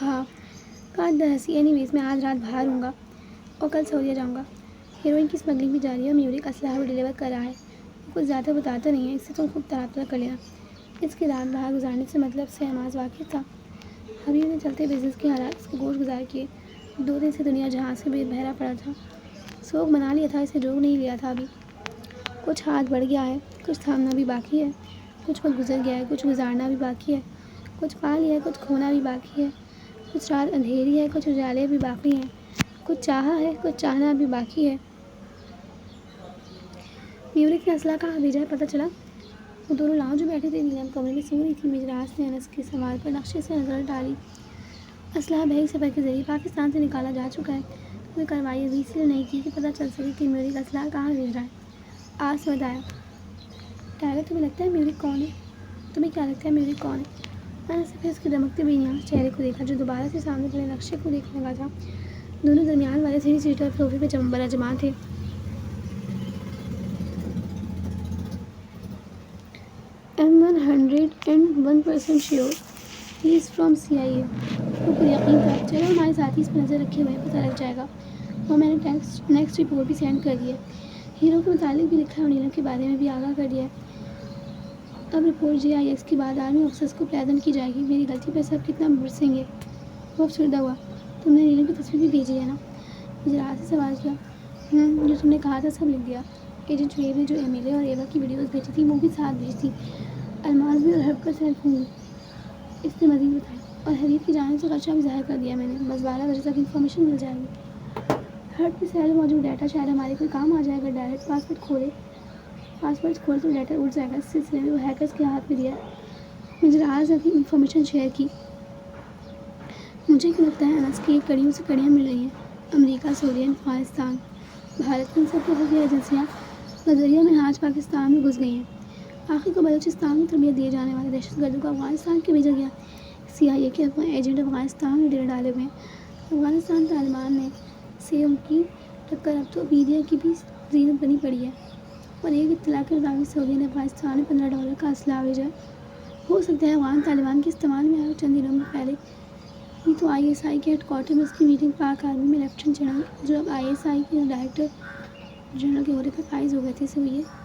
ہاں کاٹ د ہنسی. اینی ویز میں آج رات باہر ہوں گا اور کل سعودیہ جاؤں گا. ہیروئن کی اسمگلنگ بھی جاری ہے اور میورک اسلحہ بھی ڈلیور کر رہا ہے. وہ کچھ زیادہ بتاتا نہیں ہے, اس سے تم خود تراتلا کر لینا. اس کی رات باہر گزارنے سے مطلب سے حماس واقف تھا. حبیب نے چلتے بزنس کے حالات اس کو گوش گزار کیے. 2 دن سے دنیا جہاں سے بہرا پڑا تھا. سوگ بنا لیا تھا, اسے روک نہیں لیا تھا ابھی. کچھ ہاتھ بڑھ گیا ہے, کچھ تھامنا بھی باقی ہے. کچھ وقت گزر گیا ہے, کچھ گزارنا بھی باقی ہے. کچھ پا لیا ہے, کچھ کھونا بھی باقی ہے. کچھ رات اندھیری ہے, کچھ اجالے بھی باقی ہیں. کچھ چاہا ہے, کچھ چاہنا بھی باقی ہے. میورک نے اسلحہ کہاں بھیجا ہے پتہ چلا؟ وہ دونوں لاؤنج میں بیٹھے تھے. نیلم کمرے میں سو رہی تھی. مجراس نے انس کے سوال پر نقشے سے نظر ڈالی. اسلحہ بحری سفر کے ذریعے پاکستان سے نکالا جا چکا ہے. کوئی کارروائی ابھی اس لیے نہیں کی کہ پتہ چل سکے کہ میورک اسلحہ کہاں بھیج رہا ہے. آج سمجھ آیا. ٹائلر, تمہیں لگتا ہے میورک کون ہے؟ تمہیں کیا لگتا ہے میورک کون ہے؟ انس نے پھر اس کے دمکتے بےنیاز چہرے کو دیکھا, جو دوبارہ سے سامنے پڑے نقشے کو دیکھنے لگا تھا. دونوں درمیان والے 3 سیٹر صوفے پہ براجمان تھے. I'm 101% sure he is from CIA. وہ پر یقین تھا. چلو ہمارے ساتھی اس پر نظر رکھے ہوئے ہیں, پتہ لگ جائے گا. اور میں نے نیکسٹ رپورٹ بھی سینڈ کر دی ہے. ہیرو کے متعلق بھی لکھا ہے اور نیلم کے بارے میں بھی آگاہ کر دیا ہے. اب رپورٹ GIS کے بعد آرمی آفیسرز کو پریزنٹ کی جائے گی. میری غلطی پر سب کتنا برسیں گے. وہ افسردہ ہوا. تم نے نیلم کی تصویر بھی بھیجی ہے نا؟ مجھے رات سے سوال کیا. جو تم نے کہا تھا سب لکھ دیا. ایجنٹ ویو نے جو ایمیلے اور ایوا کی ویڈیوز بھیجی تھی وہ بھی ساتھ بھیجی تھی. الماس بھی اور ہرب کا سیل فون بھی. اس نے مزید بتایا. اور حبیب کی جانب سے خدشہ بھی ظاہر کر دیا میں نے. بس 12 بجے تک انفارمیشن مل جائے گی. ہرب کے سیل میں موجود ڈیٹا شاید ہمارے کوئی کام آ جائے. اگر ڈائریکٹ پاسورڈ کھولے تو ڈیٹا اڑ جائے گا. اس سلسلے میں وہ ہیکرز کے ہاتھ میں دیا ہے. مجھے آج ابھی انفارمیشن شیئر کی. مجھے کیوں لگتا ہے انس کی کڑیوں سے کڑیاں مل رہی ہیں. امریکہ, سعودیہ, افغانستان, بھارت, ان سب کی خفیہ ایجنسیاں بذریعہ منہاج پاکستان میں گھس گئی ہیں. آخر کو بلوچستان میں تربیت دیے جانے والے دہشت گردوں کو افغانستان کیوں بھیجا گیا؟ CIA کے ایجنٹ افغانستان میں ڈیرے ڈالے ہوئے ہیں. افغانستان طالبان نے سے ان کی ٹکر اب تو میڈیا کی بھی زینت بنی پڑی ہے. اور ایک اطلاع کے مطابق سعودیہ نے افغانستان میں $15 کا اسلحہ بھیجا ہے. ہو سکتا ہے افغان طالبان کے استعمال میں آئے. چند دنوں میں پہلے ہی تو ISI کے ہیڈ کوارٹر میں اس کی میٹنگ پاک آرمی میں لیفٹیننٹ جنرل, جو اب ISI کے ڈائریکٹر جنرل کے عہدے پر فائز ہو گئے تھے, سے ہوئی ہے.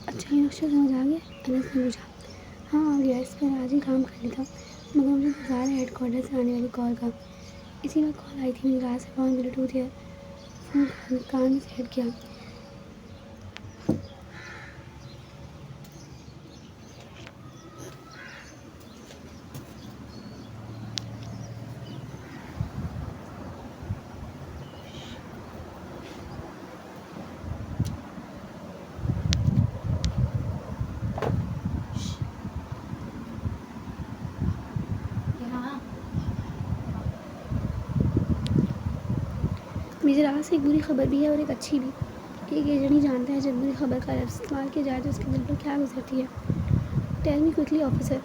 اچھا یہ نقشہ سمجھ آ گیا؟ انس نے پوچھا. ہاں آ گیا. اس پر آج ہی کام کر لیتا, مگر مجھے انتظار ہے ہیڈ کوارٹر سے آنے والی کال کا. اسی وقت کال آئی تھی. مجھے رات سے فون بلوٹوتھ ایئر فون کان میں سیٹ کیا. مجھے رات سے ایک بری خبر بھی ہے اور ایک اچھی بھی. ایک ایجنٹ ہی جانتا ہے جب بری خبر کا لفظ استعمال کیا جائے تو اس کے دل پر کیا گزرتی ہے. Tell me quickly officer.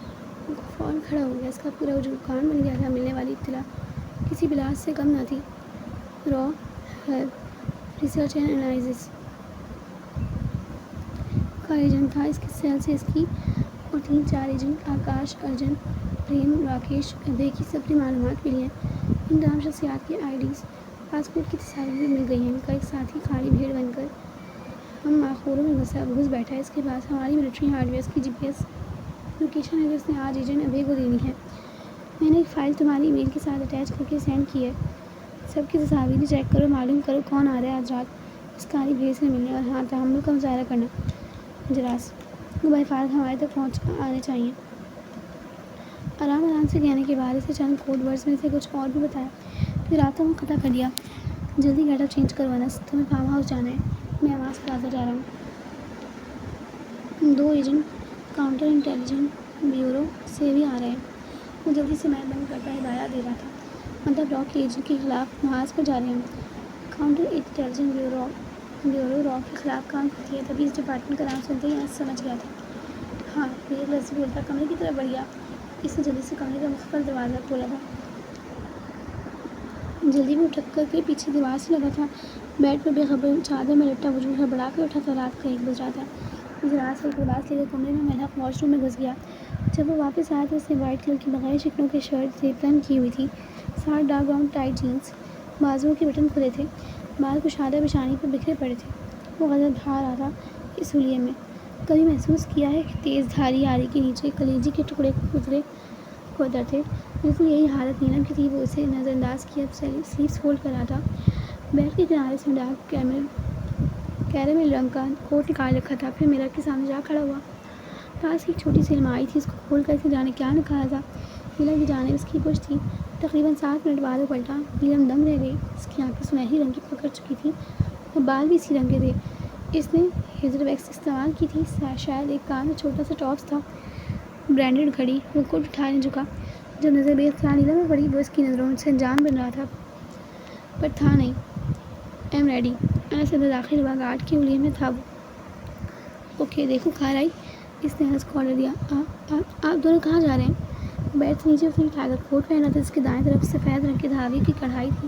وہ فوراً کھڑا ہو گیا. اس کا پورا وجود کان بن گیا تھا. ملنے والی اطلاع کسی بھی لحاظ سے کم نہ تھی. را ہرب ریسرچ اینڈ انالائسس کا ایجنٹ تھا. اس کے سیل سے اس کی اور 3-4 ایجنٹ آکاش, ارجن, پریم, راکیش, ابھے کی سبھی معلومات ملی ہیں. ان تمام شخصیات کی IDs, پاسپورٹ کی تصاویر بھی مل گئی ہیں. ان کا ایک ساتھی خالی بھیڑ بن کر ہم ماخوروں میں گھس بیٹھا ہے. اس کے پاس ہماری ملٹری ہارڈ ویئر کی GPS لوکیشن ہے جو اس نے آج ایجنٹ ابھے کو دینی ہے. میں نے ایک فائل تمہاری ای میل کے ساتھ اٹیچ کر کے سینڈ کی ہے. سب کی تصاویر چیک کرو, معلوم کرو کون آ رہا ہے آج رات اس کالی بھیڑ سے ملنے. اور ہاں, تحمل کا مظاہرہ کرنا. جراس وہ بحفاظت ہمارے تک آنے چاہیے. آرام سے کہنے کے بعد اسے چند کوڈ ورڈز میں سے کچھ اور بھی بتایا. پھر راتوں میں قطع کر دیا. جلدی گیٹ اپ چینج کرو انس, تمہیں فارم ہاؤس جانا ہے. میں آواز پلازا جا رہا ہوں. 2 ایجنٹ کاؤنٹر انٹیلیجنس بیورو سے بھی آ رہے ہیں. وہ جلدی سے میپ بند کرتا ہدایات دے رہا تھا. مطلب راک کے ایجنٹ کے خلاف محاذ پر جا رہے ہیں. کاؤنٹر انٹیلیجنس بیورو بیورو را کے خلاف کام کرتی ہے۔ تبھی اس ڈپارٹمنٹ کا نام سنتے ہی انس سمجھ گیا تھا۔ ہاں، ایک لفظ بولتا کمرے کی طرف بڑھ گیا۔ اس نے جلدی سے کمرے کا مخفل دروازہ کھولا تھا۔ جلدی وہ اٹھ کر کے پیچھے دیوار سے لگا تھا۔ بیڈ پر بے خبر چادر میں لپٹا وجود ہڑبڑا کر اٹھا تو رات کا 1 بج رہا تھا۔ اجلاس ایک لباس لے کر کمرے میں ملحق واش روم میں گھس گیا۔ جب وہ واپس آیا تو اس نے وائٹ کلر کی بغیر شکنوں کی شرٹ زیب تن کی ہوئی تھی، ساتھ ڈارک براؤن ٹائٹ جینس، بازوؤں کے بٹن کھلے تھے، بال کشادہ بچھانی پر بکھرے پڑے تھے۔ وہ غضب ڈھا رہا تھا اس حلیے میں۔ کبھی محسوس کیا ہے کہ تیز دھاری آری کے نیچے کلیجی کے ٹکڑے کو اترتے؟ بالکل یہی حالت نیلم کی تھی۔ وہ اسے نظر انداز کیا سلیوز فولڈ کر رہا تھا۔ بیڈ کے کنارے سے ڈارک کیرمل رنگ کا کوٹ نکال رکھا تھا، پھر میرر کے سامنے جا کھڑا ہوا۔ پاس ایک چھوٹی سی الماری تھی، اس کو کھول کر اس نے جانے کیا نکالا تھا۔ نیلم کی جانب اس کی پشت تھی۔ تقریباً 7 منٹ بعد وہ پلٹا۔ نیلم دم رہ گئی۔ اس کی آنکھیں سنہری رنگ کی پکڑ چکی تھیں اور بال بھی اسی رنگ کے تھے۔ اس نے ہیزر ویکس استعمال کی تھی، شاید ایک کان میں چھوٹا سا ٹاپس تھا۔ برانڈڈ گھڑی۔ وہ کوٹ اٹھانے جھکا۔ جب نظر بے اختیار نیلم میں پڑی، وہ اس کی نظروں سے انجان بن رہا تھا، پر تھا نہیں۔ Am ready. انس اندر داخل ہوا۔ گارڈ کی انگلی میں تھا وہ۔ اوکے، دیکھو کھار آئی؟ اس نے انس کو آرڈر دیا۔ آپ دونوں کہاں جا رہے ہیں؟ بیڈ سے نیچے اتری۔ ٹائگر کوٹ پہنا تھا، جس کے دائیں طرف سفید رنگ کی دھاگے کی کڑھائی تھی۔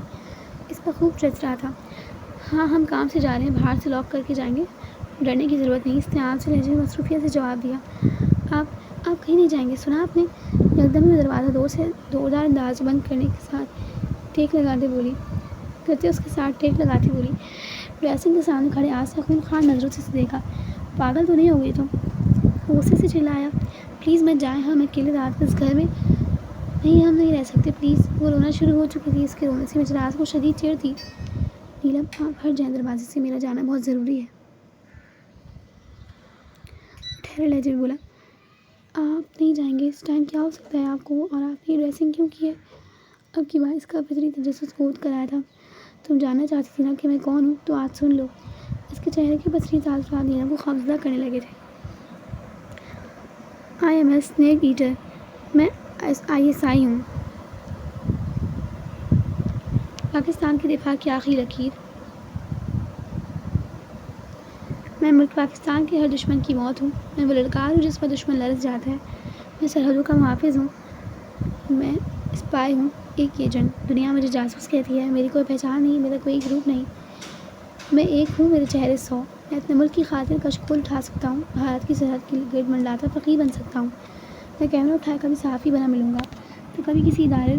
اس پر خوب جچ رہا تھا۔ ہاں، ہم کام سے جا رہے ہیں، باہر سے لاک کر کے جائیں گے۔ ڈرنے کی ضرورت نہیں، اس نے عام سے لہجے میں مصروفیت سے جواب دیا۔ آپ کہیں نہیں جائیں گے، سنا آپ نے؟ یکدم ہی وہ دروازہ زوردار انداز بند کرتے اس کے ساتھ ٹیک لگاتی بولی۔ ڈریسنگ کے سامنے کھڑے آسیہ خونخوار نظروں سے دیکھا۔ پاگل تو نہیں ہو گئی تم؟ وہ غصے سے چلایا۔ پلیز مت جائیں، ہم اکیلے رات کو اس گھر میں نہیں، ہم نہیں رہ سکتے، پلیز۔ وہ رونا شروع ہو چکی تھی۔ اس کے رونے سے اجلاس کو شدید چڑ تھی۔ نیلم، آپ ہٹ جائیں دروازے سے، میرا جانا بہت ضروری ہے۔ ٹھہرے لہجے میں بولا۔ آپ نہیں جائیں گے؟ اس ٹائم کیا ہو سکتا ہے آپ کو؟ اور آپ نے یہ ڈریسنگ کیوں کی ہے؟ اب کی بات اس کا فطری تجسس کود کر آیا تھا۔ تم جاننا چاہتی تھی نا کہ میں کون ہوں، تو آج سن لو۔ اس کے چہرے کے پتھری تاثرات نیلم کو خوفزدہ کرنے لگے تھے۔ I am a snake eater. میں ISI ہوں، پاکستان کے دفاع کی آخری لکیر۔ میں ملک پاکستان کے ہر دشمن کی موت ہوں۔ میں وہ للکار ہوں جس پر دشمن لرز جاتا ہے۔ میں سرحدوں کا محافظ ہوں۔ میں اسپائی ہوں، ایک ایجنٹ۔ دنیا مجھے جاسوس کہتی ہے۔ میری کوئی پہچان نہیں، میرا کوئی گروپ نہیں۔ میں ایک ہوں، میرے چہرے 100۔ میں اپنے ملک کی خاطر کشکول اٹھا سکتا ہوں، بھارت کی سرحد کے گرد منڈلاتا فقیر بن سکتا ہوں۔ میں کیمرہ اٹھائے کبھی صحافی بنا ملوں گا، تو کبھی کسی ادارے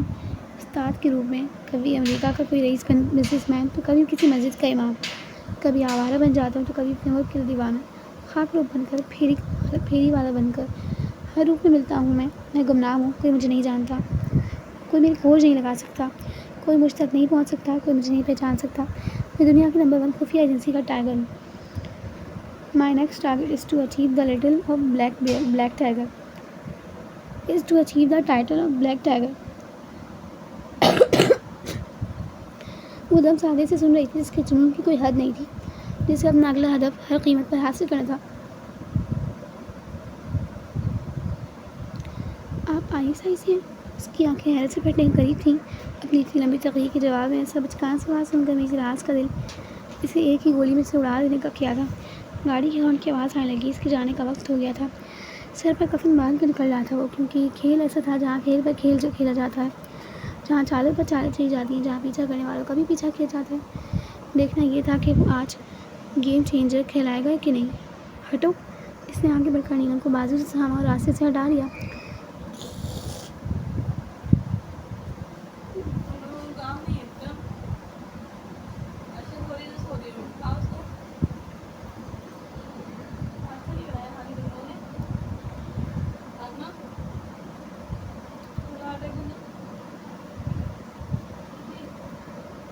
استاد کے روپ میں، کبھی امریکہ کا کوئی رئیس بزنس مین، تو کبھی کسی مسجد کا امام۔ کبھی آوارہ بن جاتا ہوں، تو کبھی اپنے ملک کے دیوانہ، خاک روب بن کر، پھیری والا بن کر۔ ہر روپ میں ملتا ہوں میں گمنام ہوں، کوئی مجھے نہیں جانتا، کوئی میری کھوج نہیں لگا سکتا، کوئی مجھ تک نہیں پہنچ سکتا، کوئی مجھے نہیں پہچان سکتا۔ میں دنیا کی نمبر 1 خفیہ ایجنسی کا ٹائگر ہوں۔ My next target is to achieve the title of Black Tiger. وہ دم سادے سے سن رہی تھی، جس کے جنون کی کوئی حد نہیں تھی، جسے اپنا اگلا ہدف ہر قیمت پر حاصل کرنا تھا۔ آپ ISI سے ہیں؟ اس کی آنکھیں حیرت سے پھٹنے کے قریب تھیں۔ اپنی اتنی لمبی تقریر کے جواب میں ایسا بچکان سوال سن کر میری راز کا دل اسے ایک ہی گولی میں سے اڑا دینے کا کیا تھا۔ گاڑی کی ہارن کی آواز آنے لگی۔ اس کے جانے کا وقت ہو گیا تھا۔ سر پر کفن باندھ کر نکل رہا تھا وہ، کیونکہ یہ کھیل ایسا تھا جہاں کھیل پر کھیل کھیلا جاتا ہے، جہاں چالوں پر چالیں چلی جاتی ہیں، جہاں پیچھا کرنے والوں کا بھی پیچھا کیا جاتا ہے۔ دیکھنا یہ تھا کہ وہ آج گیم چینجر کھیلائے گا کہ نہیں۔ ہٹو! اس نے آگے بڑھ کر نیلم کو بازو سے تھاما اور راستے سے ہٹا لیا۔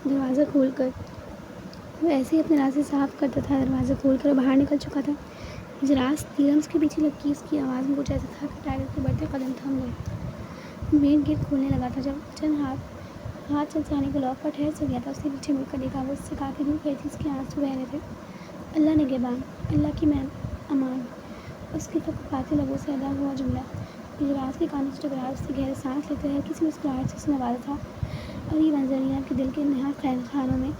دروازہ کھول کر وہ ایسے ہی اپنے راستے صاف کرتا تھا۔ دروازہ کھول کر باہر نکل چکا تھا۔ اجلاس نیلم کے پیچھے لپکی۔ اس کی آواز میں کچھ ایسا تھا کہ ٹائگر کے بڑھتے قدم تھم گئے۔ مین گیٹ کھولنے لگا تھا۔ جب ہاتھ چند ثانیے کو لاک پر ٹھہر سے گیا تھا، اس نے پیچھے مڑ کر دیکھا۔ وہ اس سے کافی دور کھڑی تھی، اس کے آنسو بہ رہے تھے۔ اللہ نگہبان، اللہ کی امان، اس کے تھپتھپاتے لبوں سے ادا ہوا جملہ اجلاس کے کانوں سے ٹکرایا۔ اس نے گہرے سانس لیتے ہوئے کسی مسکراہٹ سے اسے نوازا تھا۔ اور یہ منظر زینب کے دل کے نہایت خانوں میں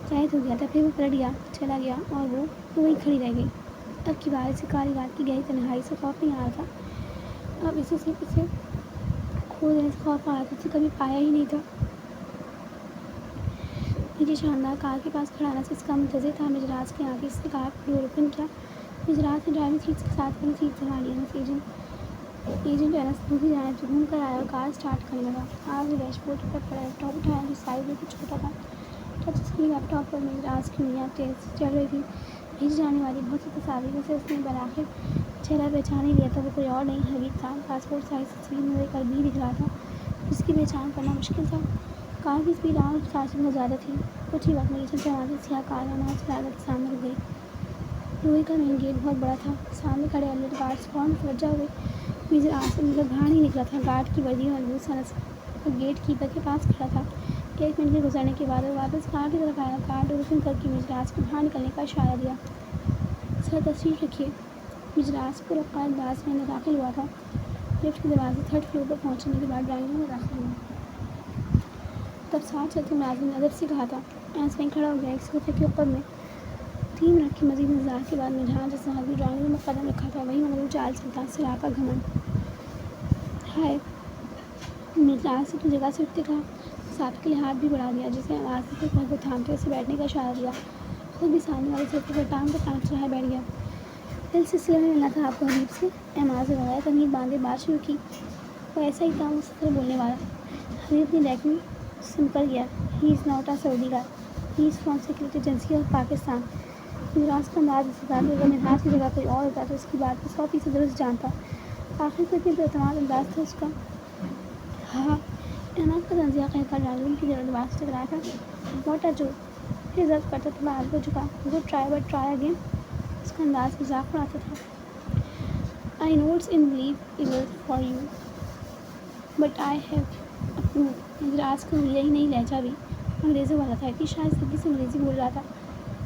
قید ہو گیا تھا۔ پھر وہ پلٹ گیا، چلا گیا اور وہ وہیں کھڑی رہ گئی۔ اب کی بار سے کالی رات کی گہری تنہائی سے خوف نہیں آ رہا تھا، اب اسے صرف اسے کھو دینے سے خوف آ رہا تھا۔ اسے کبھی پایا ہی نہیں تھا۔ نیچے شاندار کار کے پاس کھڑا انس اس کا منتظر تھا۔ مجراس کی آنکھیں، اس نے کار کو ڈور اوپن کیا۔ مجراس نے ڈرائیونگ سیٹ کے ساتھ اپنی سیٹ سنبھالی۔ ایجنٹ انس دوسری جانب سے گھوم کر آیا اور کار اسٹارٹ کرنے لگا۔ آپ نے ڈیش بورڈ پر پڑا لیپ ٹاپ اٹھایا جو سائز میں کچھ چھوٹا تھا۔ ٹچ اسکرین لیپ ٹاپ پر مجراس کی انگلیاں تیز سے چل رہی تھیں۔ بھیجی جانے والی بہت سی تصاویروں سے اس نے بالآخر چہرہ پہچان ہی لیا تھا۔ وہ کوئی اور نہیں، حبیب تھا۔ پاسپورٹ سائز تصویر میں وہ ایک عربی دکھ رہا تھا جس کی پہچان کرنا مشکل تھا۔ کار کی اسپیڈ عام رفتار سے بہت زیادہ تھی۔ کچھ ہی وقت میں ایجنٹ سے سیاہ کار انس ڈرائیور کے سامنے رک گئی۔ لوہے کا مین گیٹ بہت بڑا تھا۔ سامنے کھڑے الرٹ گارڈز فوراً متوجہ ہوئے۔ مجراس اندر باہر نہیں نکلا تھا۔ گارڈ کی وردی میں ملبوس انس اب گیٹ کیپر کے پاس کھڑا تھا۔ 1 منٹ کے گزرنے کے بعد وہ واپس کار کی طرف آیا۔ کار ڈور اوپن کر کے مجراس کو باہر نکلنے کا اشارہ دیا۔ سر تشریف رکھیے۔ مجراس پروقار انداز میں اندر داخل ہوا تھا۔ لفٹ کے دروازے 3rd فلور پر پہنچنے کے بعد ڈرائنگ روم میں داخل ہوا۔ تب ساتھ چلتے ملازم نے ادب سے کہا تھا۔ انس وہیں کھڑا ہو گیا۔ ایک صوفے کے اوپر میں 3 منٹ کے مزید انتظار کے بعد مجراس جس آدمی ڈرائنگ روم میں قدم رکھا تھا وہی مغرور چال چلتا، سراپا گھمنڈ۔ ہائے! مجراس نے اپنی جگہ سے اٹھتے کہا۔ مسافر کے لیے ہاتھ بھی بڑھا دیا۔ جس نے آواز دی پھر کو تھامتے اسے بیٹھنے کا اشارہ دیا۔ خود بھی سامنے والے صوفے پر ٹانگ پر ٹانگ چڑھائے بیٹھ گیا۔ اس سلسلے میں ملنا تھا آپ کو حبیب سے۔ اعمال سے بغیر تمہید باندھے بات شروع کی۔ وہ ایسا ہی تھا، اس طرح بولنے والا۔ حبیب اپنی بیگ میں سے مکر گیا۔ He is not a Saudi guy, he is from secret agency of Pakistan. مجراس کا انداز ایسا تھا کہ اگر مجراس کی جگہ کوئی اور ہوتا تو اس کی بات کو 100% درست جانتا۔ آخر کو اتنی پراعتماد انداز تھا اس کا۔ ہاں، انس کا طنزیہ کہہ کر ڈرائنگ روم کی دیوار سے ٹکرایا تھا۔ What a joke! پھر ضبط کرتا تھوڑا آگے کو جھکا۔ Good try but try again. اس کا انداز مذاق اڑاتا تھا۔ I know it's unbelievable for you, but I have a proof۔ مجراس کا یہی نہیں لہجہ بھی انگریزوں والا تھا۔ اتنی شائستگی سے انگریزی بول رہا تھا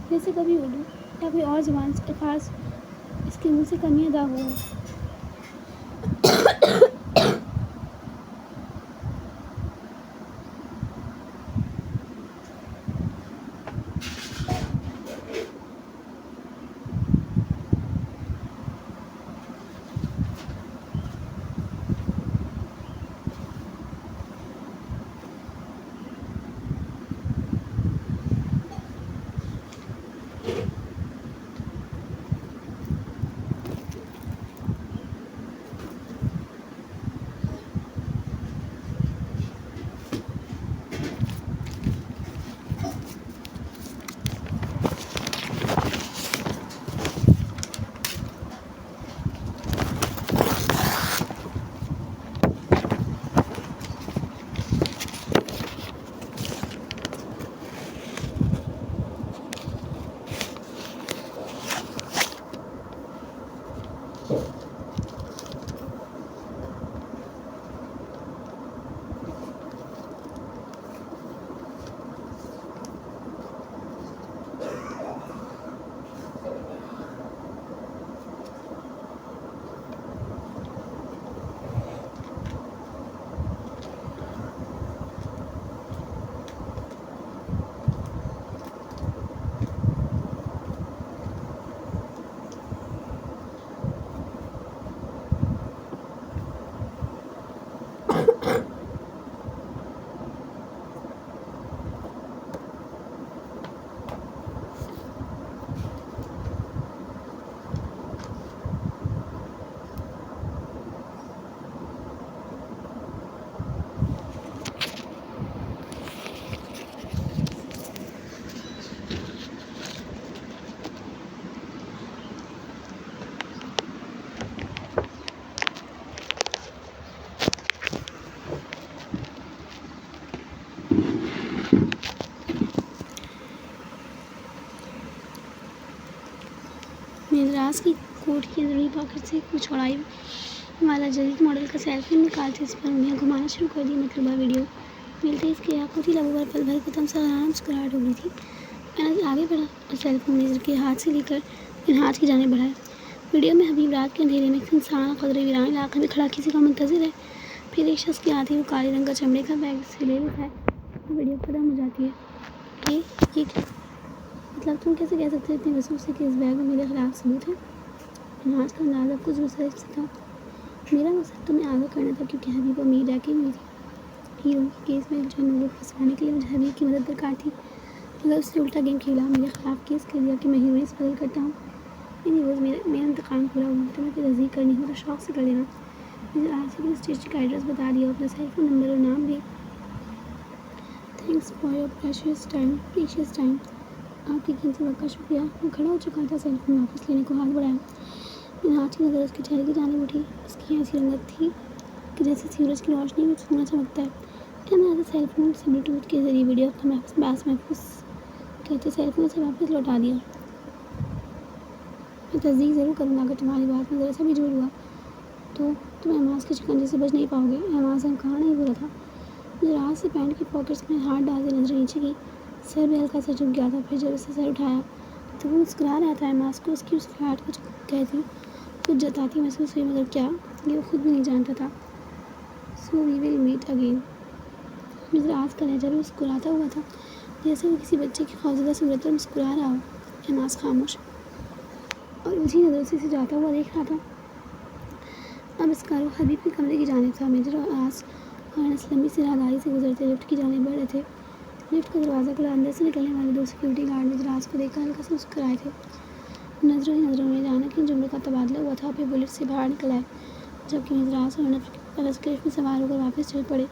جیسے کبھی اردو یا کوئی اور زبان سے الفاظ اس کے منہ سے کم ہی ادا ہوئے ہوں۔ مجراس کی کوٹ کی اندرونی پاکٹ سے ایک چوڑائی والا جدید ماڈل کا سیل فون نکالتے اس پر انگلیاں گھمانا شروع کر دی۔ مطلوبہ ویڈیو ملتے اس کے یاقوتی لبوں پر پل بھر کو تمساہ مسکراہٹ ہو گئی تھی۔ انس آگے بڑھا اور سیل فون نیزر کے ہاتھ سے لے کر انہاج کی جانب بڑھایا۔ ویڈیو میں حبیب رات کے اندھیرے میں ایک سنسان قدرے ویران علاقے میں کھڑا کسی کا منتظر ہے۔ پھر ایک شخص کے ہاتھ ہی وہ کالے رنگ کا چمڑے کا بیگ سے لے لیتا ہے۔ میں ویڈیو ختم ہو جاتی ہے. یہ کیا مطلب تم کیسے کہہ سکتے ہو اتنے وسوسے سے کہ اس بیگ میں میرے خلاف ثبوت ہے؟ ناز کا اندازہ کچھ ریسرچ سے تھا. میرا مقصد تمہیں آگاہ کرنا تھا کیونکہ حبیب اور میر ڈاکی ہوئی تھی. ہیرو کے کیس میں الجھن لوگ پھنسوانے کے لیے مجھے حبیب کی مدد درکار تھی. مگر اس نے الٹا گیم کھیلا, میرے خلاف کیس کر دیا کہ میں ہیروئنس بدل کرتا ہوں. اینی ویز میرا انتقام پورا ہوا. تمہیں کوئی تصدیق کرنی ہو تو شوق سے کر لینا. مجھے آج کے اسٹیشن کا ایڈریس بتا دیا, اپنا سیل فون نمبر اور نام بھی. Thanks for your precious time. آپ کی قیمتی وقت کا شکریہ. وہ کھڑا ہو چکا تھا, سیل فون واپس لینے کو ہاتھ بڑھایا. منہاج کی نظر اس کے چہرے کی جانب اٹھی. اس کی ایسی رنگت تھی کہ جیسے سورج کی روشنی میں سونا چمکتا ہے. میں سیل فون سے بلوٹوتھ کے ذریعے ویڈیو اپنا محفوظ کہتے سیل فون سے واپس لوٹا دیا. میں تصدیق ضرور کروں گا. اگر تمہاری بات میں ذرا سا بھی جھوٹ ہوا تو تم احماس کے شکنجے سے بچ نہیں پاؤ گے. احماس نے کہا نہیں بولا تھا. مجھے راحت سے پینٹ کی پاکٹس میں ہاتھ ڈالتے نظر نیچے کی. سر بھی ہلکا سا جھک گیا تھا. پھر جب اس نے سر اٹھایا تو وہ مسکرا رہا تھا. احماس کو اس کی مسکراہٹ کچھ کہتی, کچھ جتاتی محسوس ہوئی, مگر کیا یہ وہ خود بھی نہیں جانتا تھا. سو وی ول میٹ اگین. مزراج کا لہجہ بھی مسکراتا ہوا تھا, جیسے وہ کسی بچے کی خوفزدہ صورت پر مسکرا رہا ہو. احماس خاموش اور الجھی نظروں سے اسے جاتا ہوا دیکھ رہا تھا. اب اس کا رخ حبیب کے کمرے کی جانب تھا. میجر آس اور انس لمبی سی راہداری سے گزرتے لفٹ کی جانب بڑھ رہے تھے. لفٹ کا دروازہ کھلا. اندر سے نکلنے والے 2 سیکورٹی گارڈ مزراج کو دیکھ کر ہلکا سے مسکرائے تھے. نظروں ہی نظروں میں اچانک ان جملوں کا تبادلہ ہوا تھا. پھر وہ لفٹ سے باہر نکل آئے, جبکہ مزراج اور انس کلف میں سوار ہو کر واپس چل پڑے.